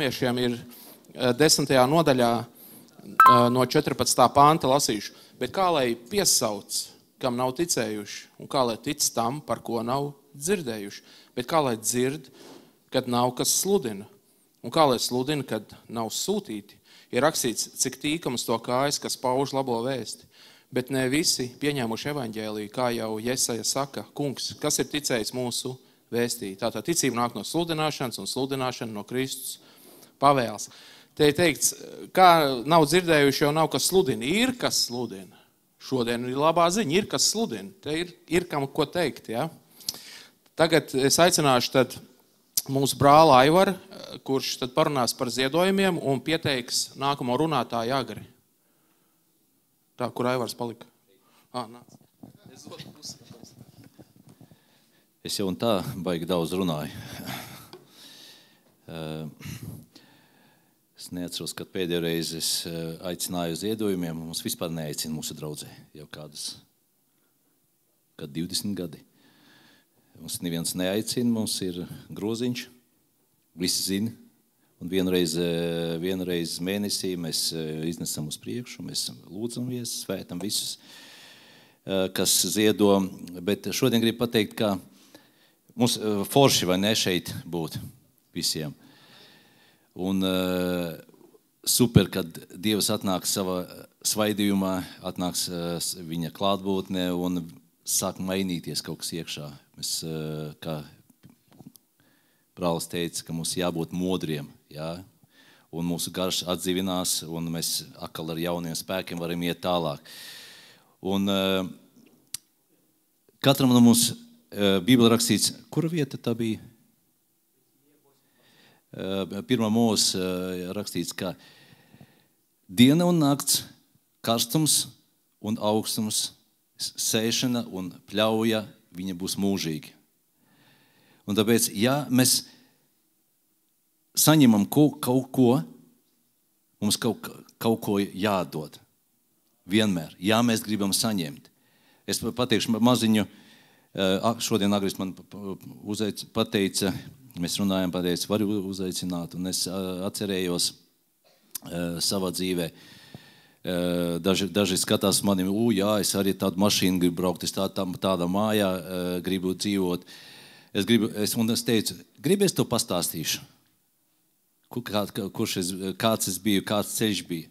romiešiem ir 10. nodaļā no 14. panta lasīšu. Bet kā lai piesauc, kam nav ticējuši, un kā lai tic tam, par ko nav dzirdējuši, bet kā lai dzird, kad nav kas sludina, un kā lai sludina, kad nav sūtīti. Ir rakstīts, cik tīkams to kājas, kas pauž labo vēsti, bet ne visi pieņēmuši evaņģēliju, kā jau Jesaja saka, kungs, kas ir ticējis mūsu vēstī. Tātad ticība nāk no sludināšanas un sludināšana no Kristus pavēles. Te ir teikts, kā nav dzirdējuši, jau nav kas sludina. Ir kas sludina. Šodien ir labā ziņa, ir kas sludina. Te ir kam ko teikt, ja? Tagad es aicināšu tad mūsu brāli Aivaru, kurš tad parunās par ziedojumiem un pieteiks nākamo runātāju Agri. Tā, kur Aivars palika? Nāc. Es jau un tā baigi daudz runāju. Es neatceros, kad pēdējo reizi es aicināju ziedojumiem. Mums vispār neaicina mūsu draudzē jau kādas 20 gadi. Mums neviens neaicina, mums ir groziņš, visi zina. Un vienreiz mēnesī mēs iznesam uz priekšu, mēs lūdzamies, svētam visus, kas ziedo. Bet šodien gribu pateikt, ka mums forši vai ne šeit būt visiem. Un super, kad Dievs atnāk savā svaidījumā, atnāks viņa klātbūtnē un sāk mainīties kaut kas iekšā. Mēs, kā brālis teica, ka mums jābūt modriem, jā? Un mūsu garš atdzīvinās, un mēs atkal ar jauniem spēkiem varam iet tālāk. Un katram no mums Bībelē rakstīts, kura vieta tā bija? Pirmā mūs rakstīts, ka diena un nakts, karstums un augstums, sēšana un pļauja, viņa būs mūžīgi. Un tāpēc, ja mēs saņemam kaut ko, mums kaut ko jādod. Vienmēr. Ja mēs gribam saņemt. Es pateikšu maziņu, šodien Agris man pateica, mēs runājam, pateica, varu uzaicināt, un es atcerējos savā dzīvē. Daži skatās manim, jā, es arī tādu mašīnu gribu braukt, es tādā mājā gribu dzīvot. Un es teicu, gribies to pastāstīšu, kāds es biju, kāds ceļš bija.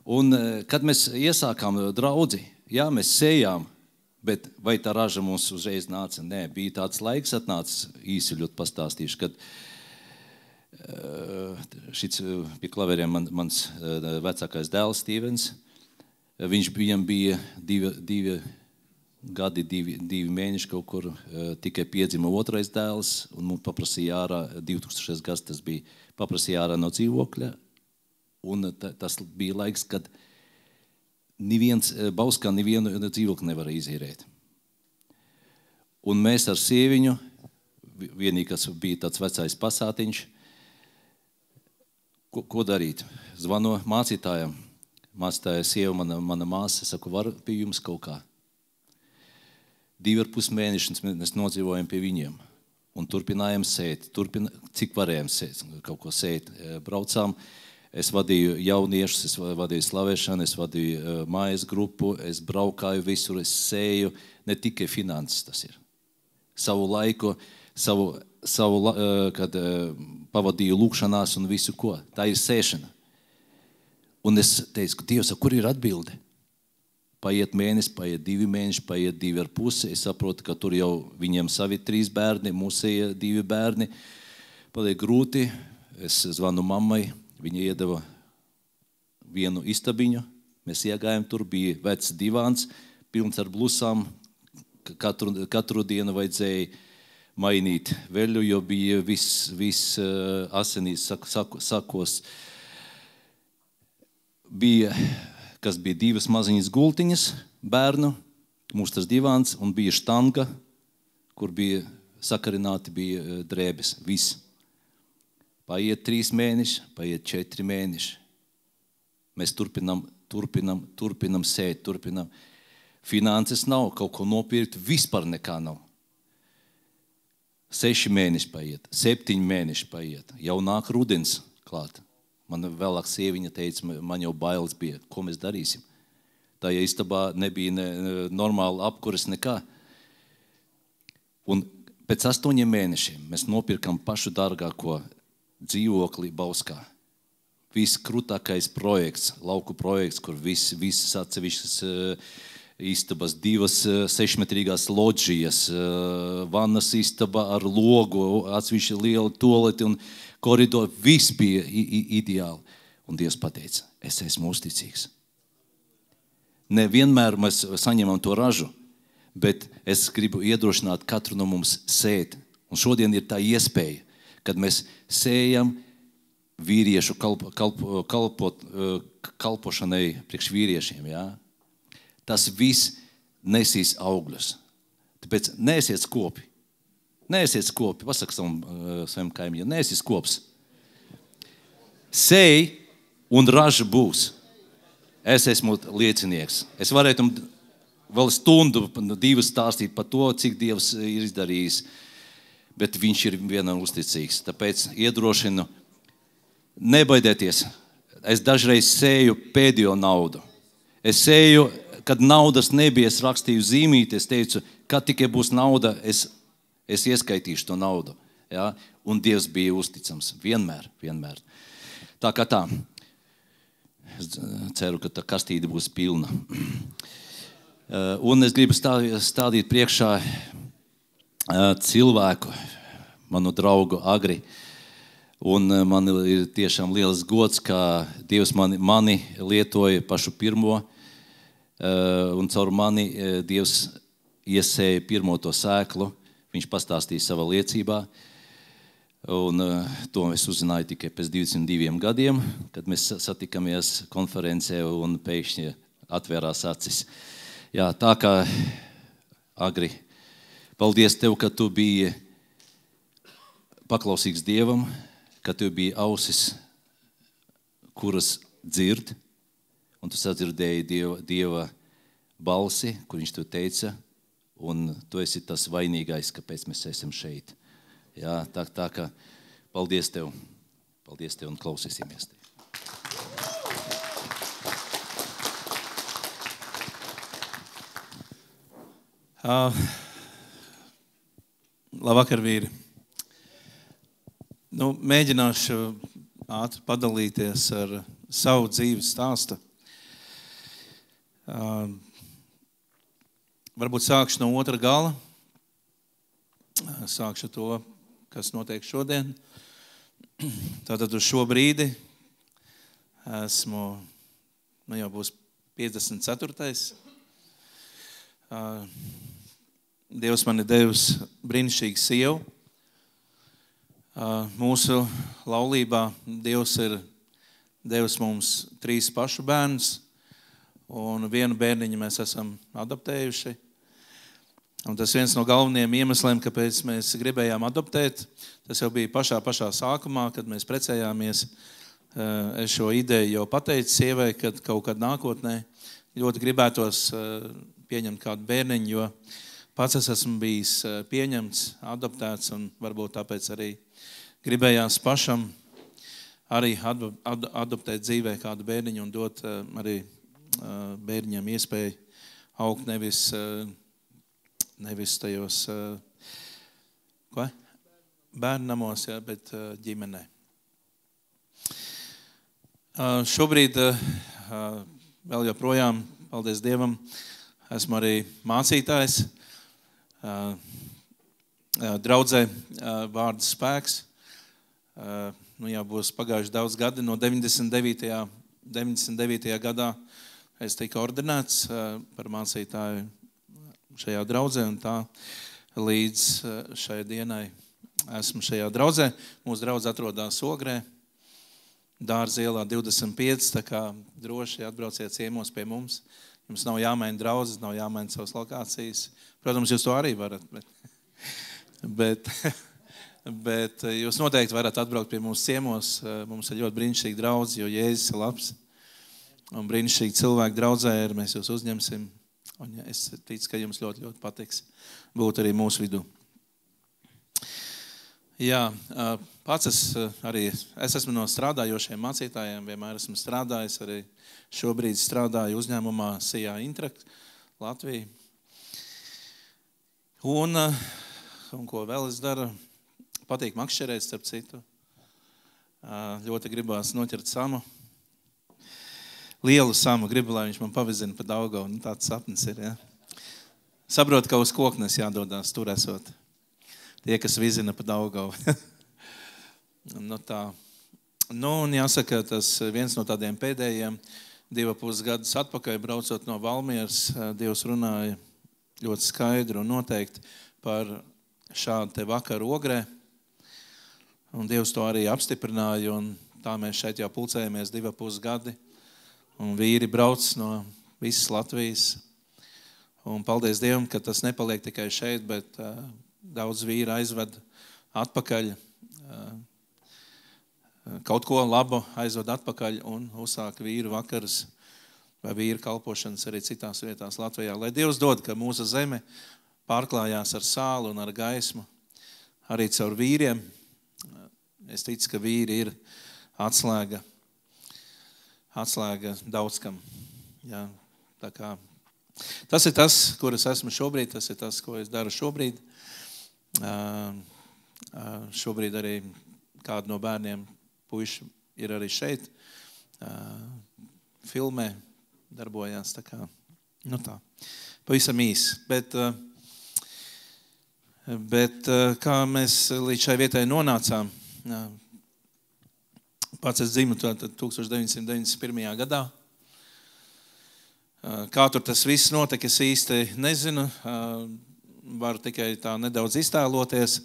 Un kad mēs iesākām draudzi, jā, mēs sējām, bet vai tā raža mums uzreiz nāca? Nē, bija tāds laiks atnācis, īsi ļoti pastāstīšu, kad šits pie klaveriem mans vecākais dēls Stīvens, viņam bija divi gadi, divi mēneši kaut kur, tikai piedzima otrais dēls, un mums paprasīja ārā, 2000. gads tas bija, paprasīja ārā no dzīvokļa, un tas bija laiks, kad Bauskā nevienu dzīvokli nevar izīrēt. Un mēs ar sieviņu, vienīgi, kas bija tāds vecais pasātiņš, ko darīt? Zvanu mācītājam, mācītāja sieva, mana māsa, saku, var pie jums kaut kā. 2,5 mēnešus mēs nodzīvojam pie viņiem un turpinājām sēt, cik varējām sēt, kaut ko sēt. Braucām, es vadīju jauniešus, es vadīju slavēšanu, es vadīju mājas grupu, es braukāju visur, es sēju, ne tikai finanses tas ir. Savu laiku, kad pavadīju lūkšanās un visu ko. Tā ir sēšana. Un es teicu, Dievs, kur ir atbilde? Paiet mēnesis, paiet 2 mēneši, paiet 2,5. Es saprotu, ka tur jau viņiem savi 3 bērni, mūsēja 2 bērni. Paliek grūti. Es zvanu mammai, viņa iedeva vienu istabiņu. Mēs iegājām, tur bija vecs divāns, pilns ar blusām. Katru dienu vajadzēja mainīt veļu, jo bija viss asinīs sakos. Bija 2 maziņas gultiņas bērnu, mūs tas divāns, un bija štanga, kur bija sakarināti, bija drēbes, viss. Paiet 3 mēneši, paiet 4 mēneši. Mēs turpinam sēt, turpinam. Finanses nav, kaut ko nopirkt, vispār nekā nav. 6 mēneši paiet, 7 mēneši paiet, jau nāk rudens klāt. Man vēlāk sieviņa teica, man jau bailes bija, ko mēs darīsim. Tajā istabā nebija normāla apkuras nekā. Un pēc 8 mēnešiem mēs nopirkam pašu dārgāko dzīvokli Bauskā. Viss krūtākais projekts, lauku projekts, kur visas atsevišķas istabas, 2 6-metrīgās lodžijas, vannas istaba ar logu, atsevišķi liela toleti un koridoru. Viss bija ideāli. Un Dievs pateica, es esmu uzticīgs. Nevienmēr mēs saņemam to ražu, bet es gribu iedrošināt katru no mums sēt. Un šodien ir tā iespēja, kad mēs sējam vīriešu kalpošanai priekš vīriešiem. Ja? Tas viss nesīs augļus. Tāpēc neesiet skopi. Neesiet skopi. Pasaka saviem kaimiņiem, neesiet skops. Sēj un raža būs. Es esmu liecinieks. Es varētu vēl stundu, 2 stāstīt par to, cik Dievs ir izdarījis, bet viņš ir vienam uzticīgs. Tāpēc iedrošinu, nebaidieties. Es dažreiz sēju pēdējo naudu. Es sēju, kad naudas nebija, es rakstīju zīmīti, es teicu, kad tikai būs nauda, es ieskaitīšu to naudu. Ja? Un Dievs bija uzticams. Vienmēr. Tā kā tā. Es ceru, ka tā kastīte būs pilna. Un es gribu stādīt priekšā cilvēku, manu draugu Agri. Un man ir tiešām liels gods, ka Dievs mani lietoja pašu pirmo. Un caur mani Dievs iesēja pirmo to sēklu. Viņš pastāstīja savā liecībā. Un to es uzzināju tikai pēc 22 gadiem, kad mēs satikamies konferencē un pēkšņi atvērās acis. Jā, tā kā Agri, paldies tev, ka tu biji paklausīgs Dievam, ka tev bija ausis, kuras dzird, un tu sadzirdēji Dieva balsi, kur viņš tev teica, un tu esi tas vainīgais, kāpēc mēs esam šeit. Jā, tā kā paldies tev un klausīsimies tev. Labvakar, vīri. Mēģināšu ātri padalīties ar savu dzīves stāstu. Varbūt sākšu no otra gala. Sākšu to, kas notiek šodien. Tātad uz šo brīdi esmu, jau būs 54. Dievs man ir devis brīnišķīgu sievu. Mūsu laulībā Dievs ir devis mums 3 pašu bērnus, un 1 bērniņu mēs esam adoptējuši. Un tas viens no galvenajiem iemesliem, kāpēc mēs gribējām adoptēt, tas jau bija pašā sākumā, kad mēs precējāmies. Es šo ideju jau pateicu sievai, kad kaut kad nākotnē ļoti gribētos pieņemt kādu bērniņu, jo pats es esmu bijis pieņemts, adoptēts, un varbūt tāpēc arī gribējās pašam arī adoptēt dzīvē kādu bērniņu un dot arī bērniņam iespēju augt nevis tajos bērnamos, bet ģimenē. Šobrīd vēl joprojām, paldies Dievam, esmu arī mācītājs. Draudzē vārds spēks. Jau būs pagājuši daudz gadi, no 99. gadā es tiku ordinēts par mācītāju šajā draudzē, un tā līdz šai dienai esmu šajā draudzē. Mūsu draudze atrodas Ogrē, Dārza ielā 25, tā kā droši atbrauciet ciemos pie mums. Jums nav jāmaina draudzes, nav jāmaina savas lokācijas. Protams, jūs to arī varat, bet jūs noteikti varat atbraukt pie mums ciemos. Mums ir ļoti brīnišķīgi draudze, jo Jēzus ir labs. Un brīnišķīgi cilvēki draudzē ir, mēs jūs uzņemsim. Un es ticu, ka jums ļoti, ļoti patiks būt arī mūsu vidū. Jā, pats es esmu no strādājošiem mācītājiem, vienmēr esmu strādājis, arī šobrīd strādāju uzņēmumā Sijā Intrakt, Latvija. Un ko vēl es daru? Patīk makšķerēt, starp citu. Ļoti gribās noķert samu. Lielu samu gribu, lai viņš man pavizina pa Daugavu. Tāds sapnis ir, ja. Saprotu, ka uz koknes jādodās tur esot. Tie, kas vizina pa Daugavu. Tā. Un jāsaka, tas viens no tādiem pēdējiem 2,5 gadus atpakaļ, braucot no Valmieras, Dievs runāja ļoti skaidru un noteikti par šādu te vakaru Ogrē. Un Dievs to arī apstiprināja, un tā mēs šeit jau pulcējamies 2,5 gadi. Un vīri brauc no visas Latvijas. Un paldies Dievam, ka tas nepaliek tikai šeit, bet daudz vīri aizved atpakaļ. Kaut ko labu aizved atpakaļ un uzsāk vīru vakarus vai vīru kalpošanas arī citās vietās Latvijā. Lai Dievs dod, ka mūsu zeme pārklājās ar sālu un ar gaismu, arī caur vīriem. Es ticu, ka vīri ir atslēga daudzkam. Jā, tā kā. Tas ir tas, kur es esmu šobrīd, tas ir tas, ko es daru šobrīd. Šobrīd arī kādu no bērniem puiši ir arī šeit. Filmē darbojās, tā kā, tā. Pavisam īsi. Bet kā mēs līdz šai vietai nonācām, pats es dzimu 1991. gadā. Kā tur tas viss notika, es īsti nezinu. Varu tikai tā nedaudz iztēloties.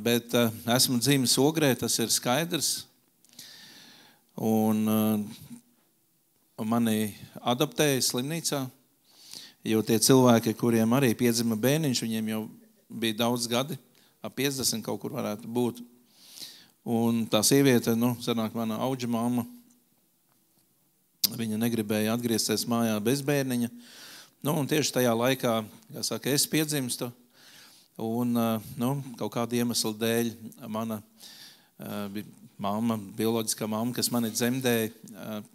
Bet esmu dzimis Ogrē, tas ir skaidrs. Un mani adoptēja slimnīcā, jo tie cilvēki, kuriem arī piedzima bērniņš, viņiem jau bija daudz gadi, ap 50 kaut kur varētu būt. Un tā sieviete, sanāk mana auģa mamma, viņa negribēja atgriezties mājā bez bērniņa. Un tieši tajā laikā, kā saka, es piedzimstu. Un kaut kāda iemesla dēļ mana mamma, bioloģiskā mamma, kas mani dzemdēja,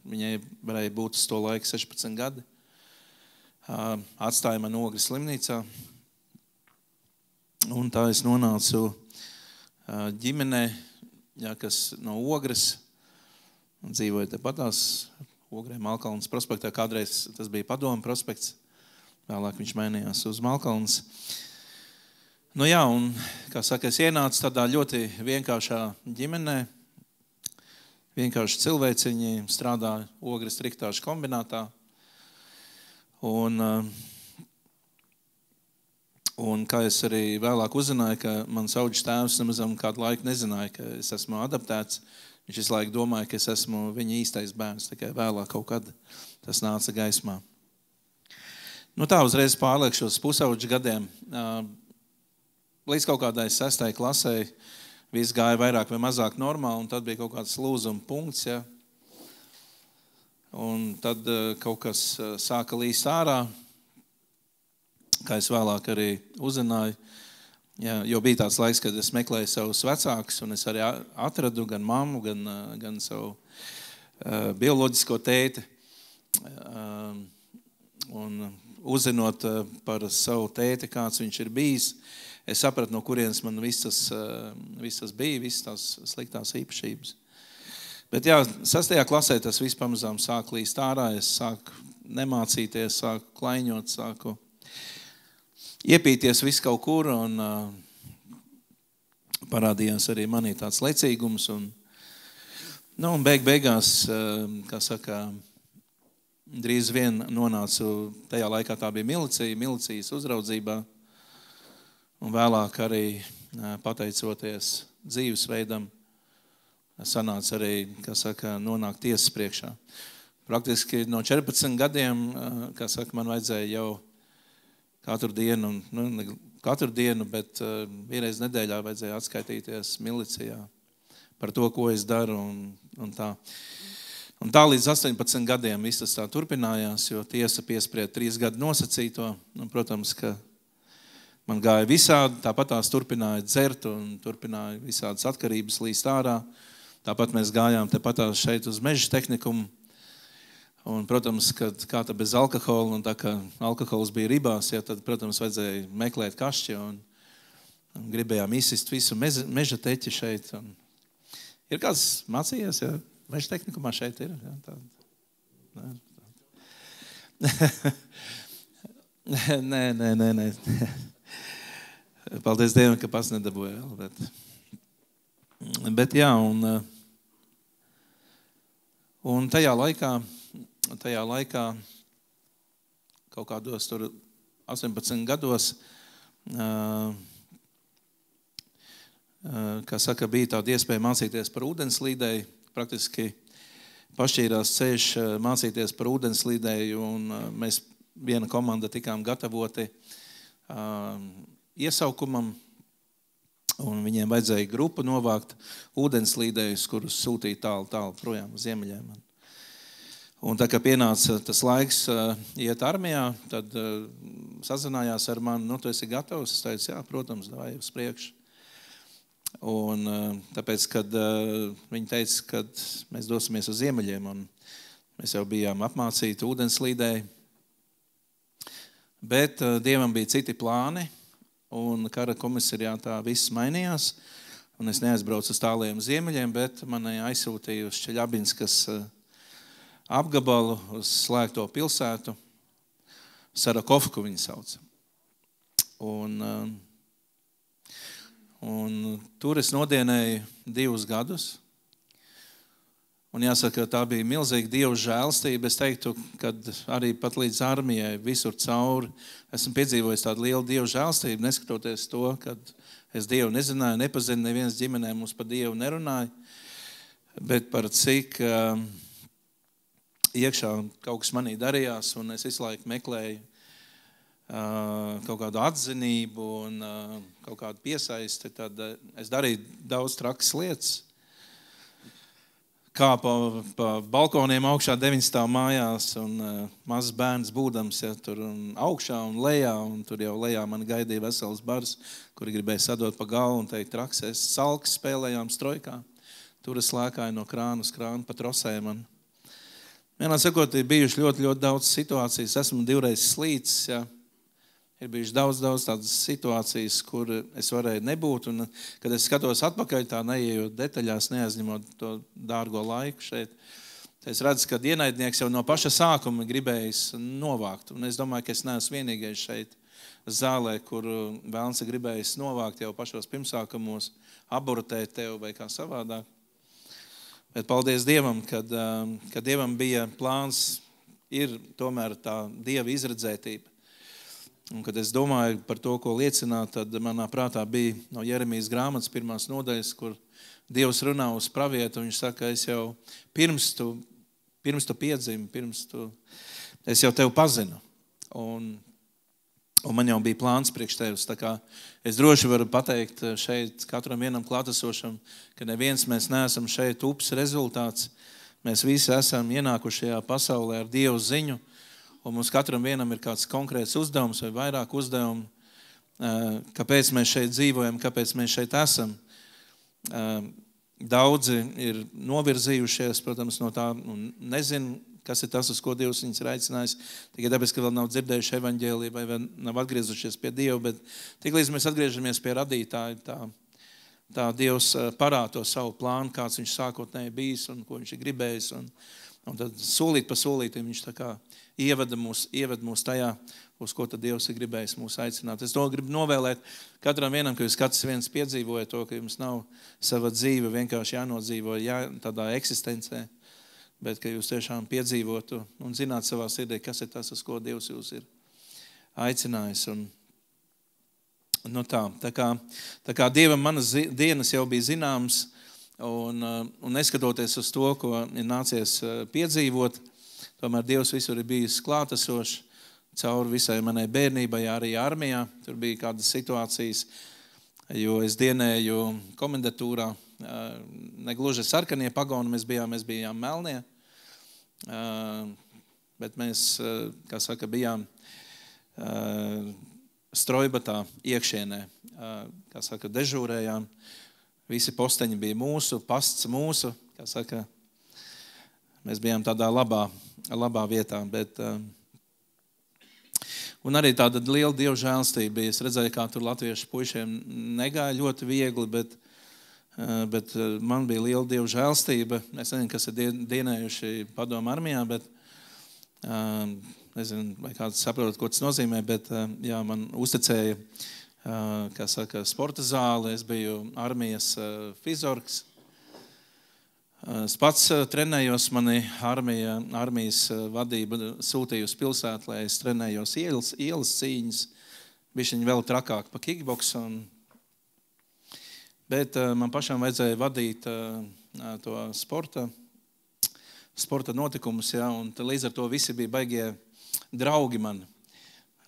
viņai varēja būt uz to laiku 16 gadi, atstāja mani Ogres slimnīcā. Un tā es nonācu ģimenē, kas no Ogres dzīvoja tepatās Ogrē Malkalnas prospektā. Kādreiz tas bija Padomu prospekts, vēlāk viņš mainījās uz Malkalnas. Un, kā saka, es ienācu tādā ļoti vienkāršā ģimenē, vienkārši cilvēciņi, strādāja Ogres triktāšu kombinātā. Un kā es arī vēlāk uzzināju, ka mans auģis tēvs nemazam kādu laiku nezināja, ka es esmu adaptēts. Viņš visu laiku domāja, ka es esmu viņa īstais bērns, tikai vēlāk kaut kad tas nāca gaismā. Tā uzreiz pārliekšos pusauģu gadiem. Līdz kaut kādai 6. klasē viss gāja vairāk vai mazāk normāli, un tad bija kaut kāds lūzuma punkts. Ja? Un tad kaut kas sāka līst ārā, kā es vēlāk arī uzzināju, jo bija tāds laiks, kad es meklēju savus vecākus, un es arī atradu gan mammu, gan savu bioloģisko tēti. Un uzzinot par savu tēti, kāds viņš ir bijis, es sapratu, no kurienes man visas bija, visas tās sliktās īpašības. Bet 6. klasē tas viss pamazām sāk līst ārā, es sāku nemācīties, sāku klaiņot, sāku iepīties visu kaut kur, un parādījās arī manī tāds lecīgums. Un beigās, kā saka, drīz vien nonācu, tajā laikā tā bija milicijas uzraudzībā, un vēlāk arī pateicoties dzīvesveidam, sanāca arī, kā saka, nonākt tiesas priekšā. Praktiski no 14 gadiem, kā saka, man vajadzēja jau katru dienu, bet vienreiz nedēļā vajadzēja atskaitīties milicijā par to, ko es daru un tā. Un tā līdz 18 gadiem viss tas tā turpinājās, jo tiesa piesprieda 3 gadu nosacīto. Un, protams, ka Man gāja visādi, tāpat tās turpināja dzert un turpināja visādas atkarības līst ārā. Tāpat mēs gājām tepat tās šeit uz meža tehnikumu. Un, protams, kad kā tā bez alkohola, un tā kā alkohols bija ribās, ja, tad, protams, vajadzēja meklēt kašķi un gribējām izsist visu meža teķi šeit. Un ir kāds mācījies, ja meža tehnikumā šeit ir? Ja, Nē. Paldies Dievam, ka pats nedabūja vēl. Bet jā, un tajā laikā kaut kādos tur 18 gados, kā saka, bija tāda iespēja mācīties par ūdenslīdēju. Praktiski pašķīrās ceļš mācīties par ūdenslīdēju, un mēs viena komanda tikām gatavoti iesaukumam, un viņiem vajadzēja grupu novākt ūdenslīdējus, kurus sūtīja tālu projām uz ziemeļiem. Un tā kā pienāca tas laiks iet armijā, tad sazinājās ar mani, tu esi gatavs? Es teicu, jā, protams, davai uz priekšu. Un tāpēc, kad viņi teica, kad mēs dosimies uz ziemeļiem, un mēs jau bijām apmācīti ūdenslīdēji, bet Dievam bija citi plāni, un kara komisariātā viss mainījās, un es neaizbraucu uz tāliem ziemeļiem, bet mani aizsūtīja uz Čeļabinskas apgabalu, uz slēgto pilsētu, Sarakovku viņu sauc. Un tur es nodienēju 2 gadus, un jāsaka, tā bija milzīga Dieva žēlstība. Es teiktu, kad arī pat līdz armijai visur cauri esmu piedzīvojis tādu lielu Dieva žēlstību, neskatoties to, kad es Dievu nezināju, nepazinu, neviens ģimenē mums par Dievu nerunāja, bet par cik iekšā kaut kas manī darījās, un es visu laiku meklēju kaut kādu atzinību un kaut kādu piesaisti, tad es darīju daudz trakas lietas. Kā pa balkoniem augšā 9 stāv mājās un mazs bērns būdams, ja, tur augšā un lejā, un tur jau lejā man gaidīja vesels bars, kuri gribēja sadot pa galvu un teikt trakses. Salks spēlējām strojkā, tur es lēkāju no krāna uz krānu pa trosēm. Vienā sakot, ir bijuši ļoti daudz situācijas, esmu 2 reizes slīcis, ja. Ir bijuši daudz tādas situācijas, kur es varēju nebūt, un kad es skatos atpakaļ, tā neejot detaļās, neaizņemot to dārgo laiku šeit, es redzu, ka ienaidnieks jau no paša sākuma gribējis novākt, un es domāju, ka es neesmu vienīgais šeit zālē, kur vēlns ir gribējis novākt jau pašos pirmsākumos, abortēt tev vai kā savādāk. Bet paldies Dievam, kad Dievam bija plāns, ir tomēr tā Dieva izredzētība. Un, kad es domāju par to, ko liecināt, tad manā prātā bija no Jeremijas grāmatas 1. nodaļas, kur Dievs runā uz pravietu, un viņš saka, es jau pirms tu piedzimi, es jau tevi pazinu. Un man jau bija plāns priekš tevis. Tā kā es droši varu pateikt šeit katram vienam klātesošam, ka neviens mēs neesam šeit ups rezultāts. Mēs visi esam ienākuši šajā pasaulē ar Dievu ziņu. Un mums katram vienam ir kāds konkrēts uzdevums vai vairāk uzdevumu, kāpēc mēs šeit dzīvojam, kāpēc mēs šeit esam. Daudzi ir novirzījušies, protams, no tā, un nezinu, kas ir tas, uz ko Dievs viņus ir aicinājis, tikai tāpēc, ka vēl nav dzirdējuši evaņģēliju vai vēl nav atgriezušies pie Dieva, bet tiklīdz mēs atgriežamies pie radītāja, tā Dievs parāda to savu plānu, kāds viņš sākotnēji bijis un ko viņš ir gribējis, un tad solīt pa solītim viņš tā kā ieved mūs tajā, uz ko tad Dievs ir gribējis mūs aicināt. Es to gribu novēlēt katram vienam, ka jūs katrs viens piedzīvojat to, ka jums nav sava dzīve vienkārši jānodzīvo tādā eksistencē, bet ka jūs tiešām piedzīvotu un zināt savā sirdī, kas ir tas, uz ko Dievs jūs ir aicinājis. Tā kā Dievam manas dienas jau bija zināmas, un neskatoties uz to, ko ir nācies piedzīvot, tomēr Dievs visur ir bijis klātesošs cauri visai manai bērnībai, arī armijā. Tur bija kādas situācijas, jo es dienēju komendatūrā, negluži sarkanie pagoni, mēs bijām melnie, bet mēs, kā saka, bijām strojbatā iekšienē, kā saka, dežūrējām. Visi posteņi bija mūsu, pasts mūsu, kā saka, mēs bijām tādā labā vietā, bet un arī tāda liela Dieva žēlstība bija. Es redzēju, kā tur latviešu puišiem negāja ļoti viegli, bet man bija liela Dieva žēlstība. Es nezinu, kas ir dienējuši padomu armijā, bet nezinu, vai kāds saprot, ko tas nozīmē, bet jā, man uzticēja, kā saka, sporta zāli. Es biju armijas fizorgs. Es pats trenējos, mani armijas vadība sūtīja uz pilsētu, lai es trenējos ielas cīņas. Bišķiņ vēl trakāk pa kickboksu. Bet man pašam vajadzēja vadīt to sporta notikumus, ja, un līdz ar to visi bija baigie draugi man,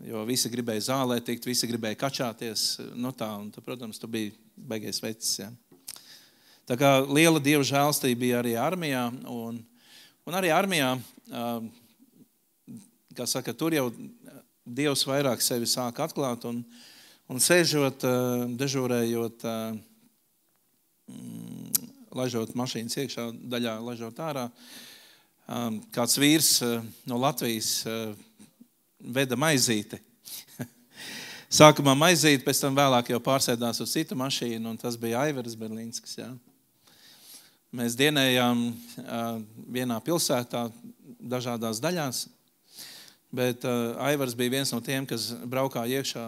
jo visi gribēja zālē tikt, visi gribēja kačāties, no tā, un, protams, tu biji baigais vecis, ja. Tā kā liela Dieva žēlstība bija arī armijā, un arī armijā, kā saka, tur jau Dievs vairāk sevi sāk atklāt, un sēžot, dežūrējot, laižot mašīnas iekšā, daļā laižot ārā, kāds vīrs no Latvijas veda maizīti. Sākumā maizīti, pēc tam vēlāk jau pārsēdās uz citu mašīnu, un tas bija Aivars Berlīnskis. Ja. Mēs dienējām vienā pilsētā, dažādās daļās, bet Aivars bija viens no tiem, kas braukā iekšā,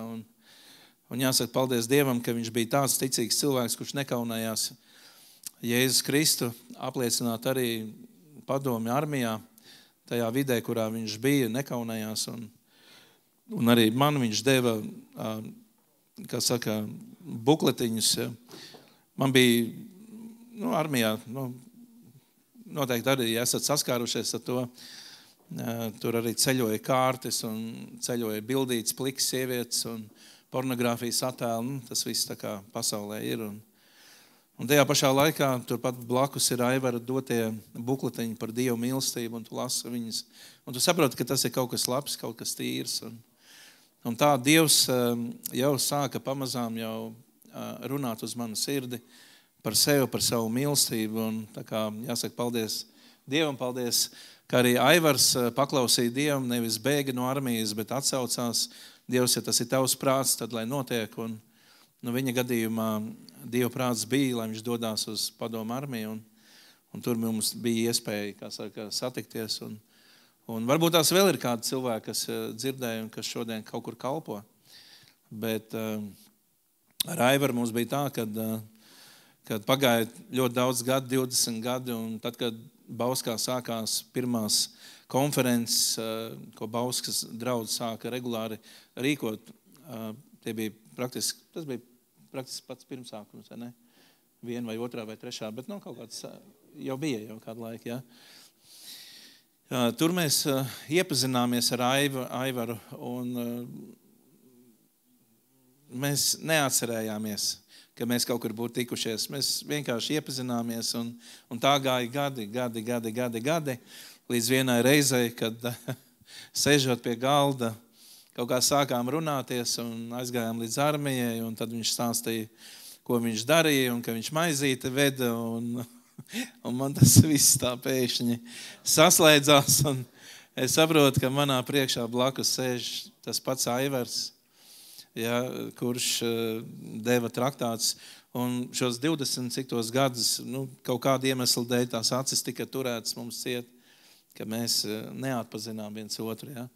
un jāsaka paldies Dievam, ka viņš bija tāds ticīgs cilvēks, kurš nekaunējās Jēzus Kristu apliecināt arī padomju armijā, tajā vidē, kurā viņš bija, nekaunējās, un arī man viņš deva, kā saka, bukletiņus. Man bija, armijā, noteikti arī esat saskārušies ar to, tur arī ceļoja kārtas un ceļoja bildītas, plikas sievietes un pornogrāfijas attēli, tas viss tā kā pasaulē ir, un tajā pašā laikā turpat blakus ir Aivara dotie bukletiņi par Dievu mīlestību, un tu lasi viņas. Un tu saproti, ka tas ir kaut kas labs, kaut kas tīrs. Un tā Dievs jau sāka pamazām jau runāt uz manu sirdi par sevi, par savu mīlestību. Un tā kā jāsaka paldies Dievam, paldies, ka arī Aivars paklausīja Dievam, nevis bēga no armijas, bet atsaucās. Dievs, ja tas ir tavs prāts, tad lai notiek. Un viņa gadījumā Dieva prāts bija, lai viņš dodās uz padomu armiju, un tur mums bija iespēja, kā saka, satikties. Un varbūt tās vēl ir kādi cilvēki, kas dzirdēja un kas šodien kaut kur kalpo. Bet ar Aivaru mums bija tā, kad pagāja ļoti daudz gadu, 20 gadi, un tad, kad Bauskā sākās pirmās konferences, ko Bauskas draudz sāka regulāri rīkot, tas bija praktiski pats pirmsākums, vai ne? Viena vai otrā vai trešā, bet kaut kāds jau bija jau kādu laiku, ja. Tur mēs iepazināmies ar Aivaru, un mēs neatcerējāmies, ka mēs kaut kur būtu tikušies. Mēs vienkārši iepazināmies, un tā gāja gadi, līdz vienai reizei, kad sēžot pie galda, kaut kā sākām runāties un aizgājām līdz armijai, un tad viņš stāstīja, ko viņš darīja, un ka viņš maizīti veda, un man tas viss tā pēkšņi saslēdzās, un es saprotu, ka manā priekšā blakus sēž tas pats Aivars, ja, kurš deva traktātus, un šos 20 ciktos gadus, kaut kādu iemeslu dēļ tās acis tika turētas mums ciet, ka mēs neatpazinām viens otru, ja.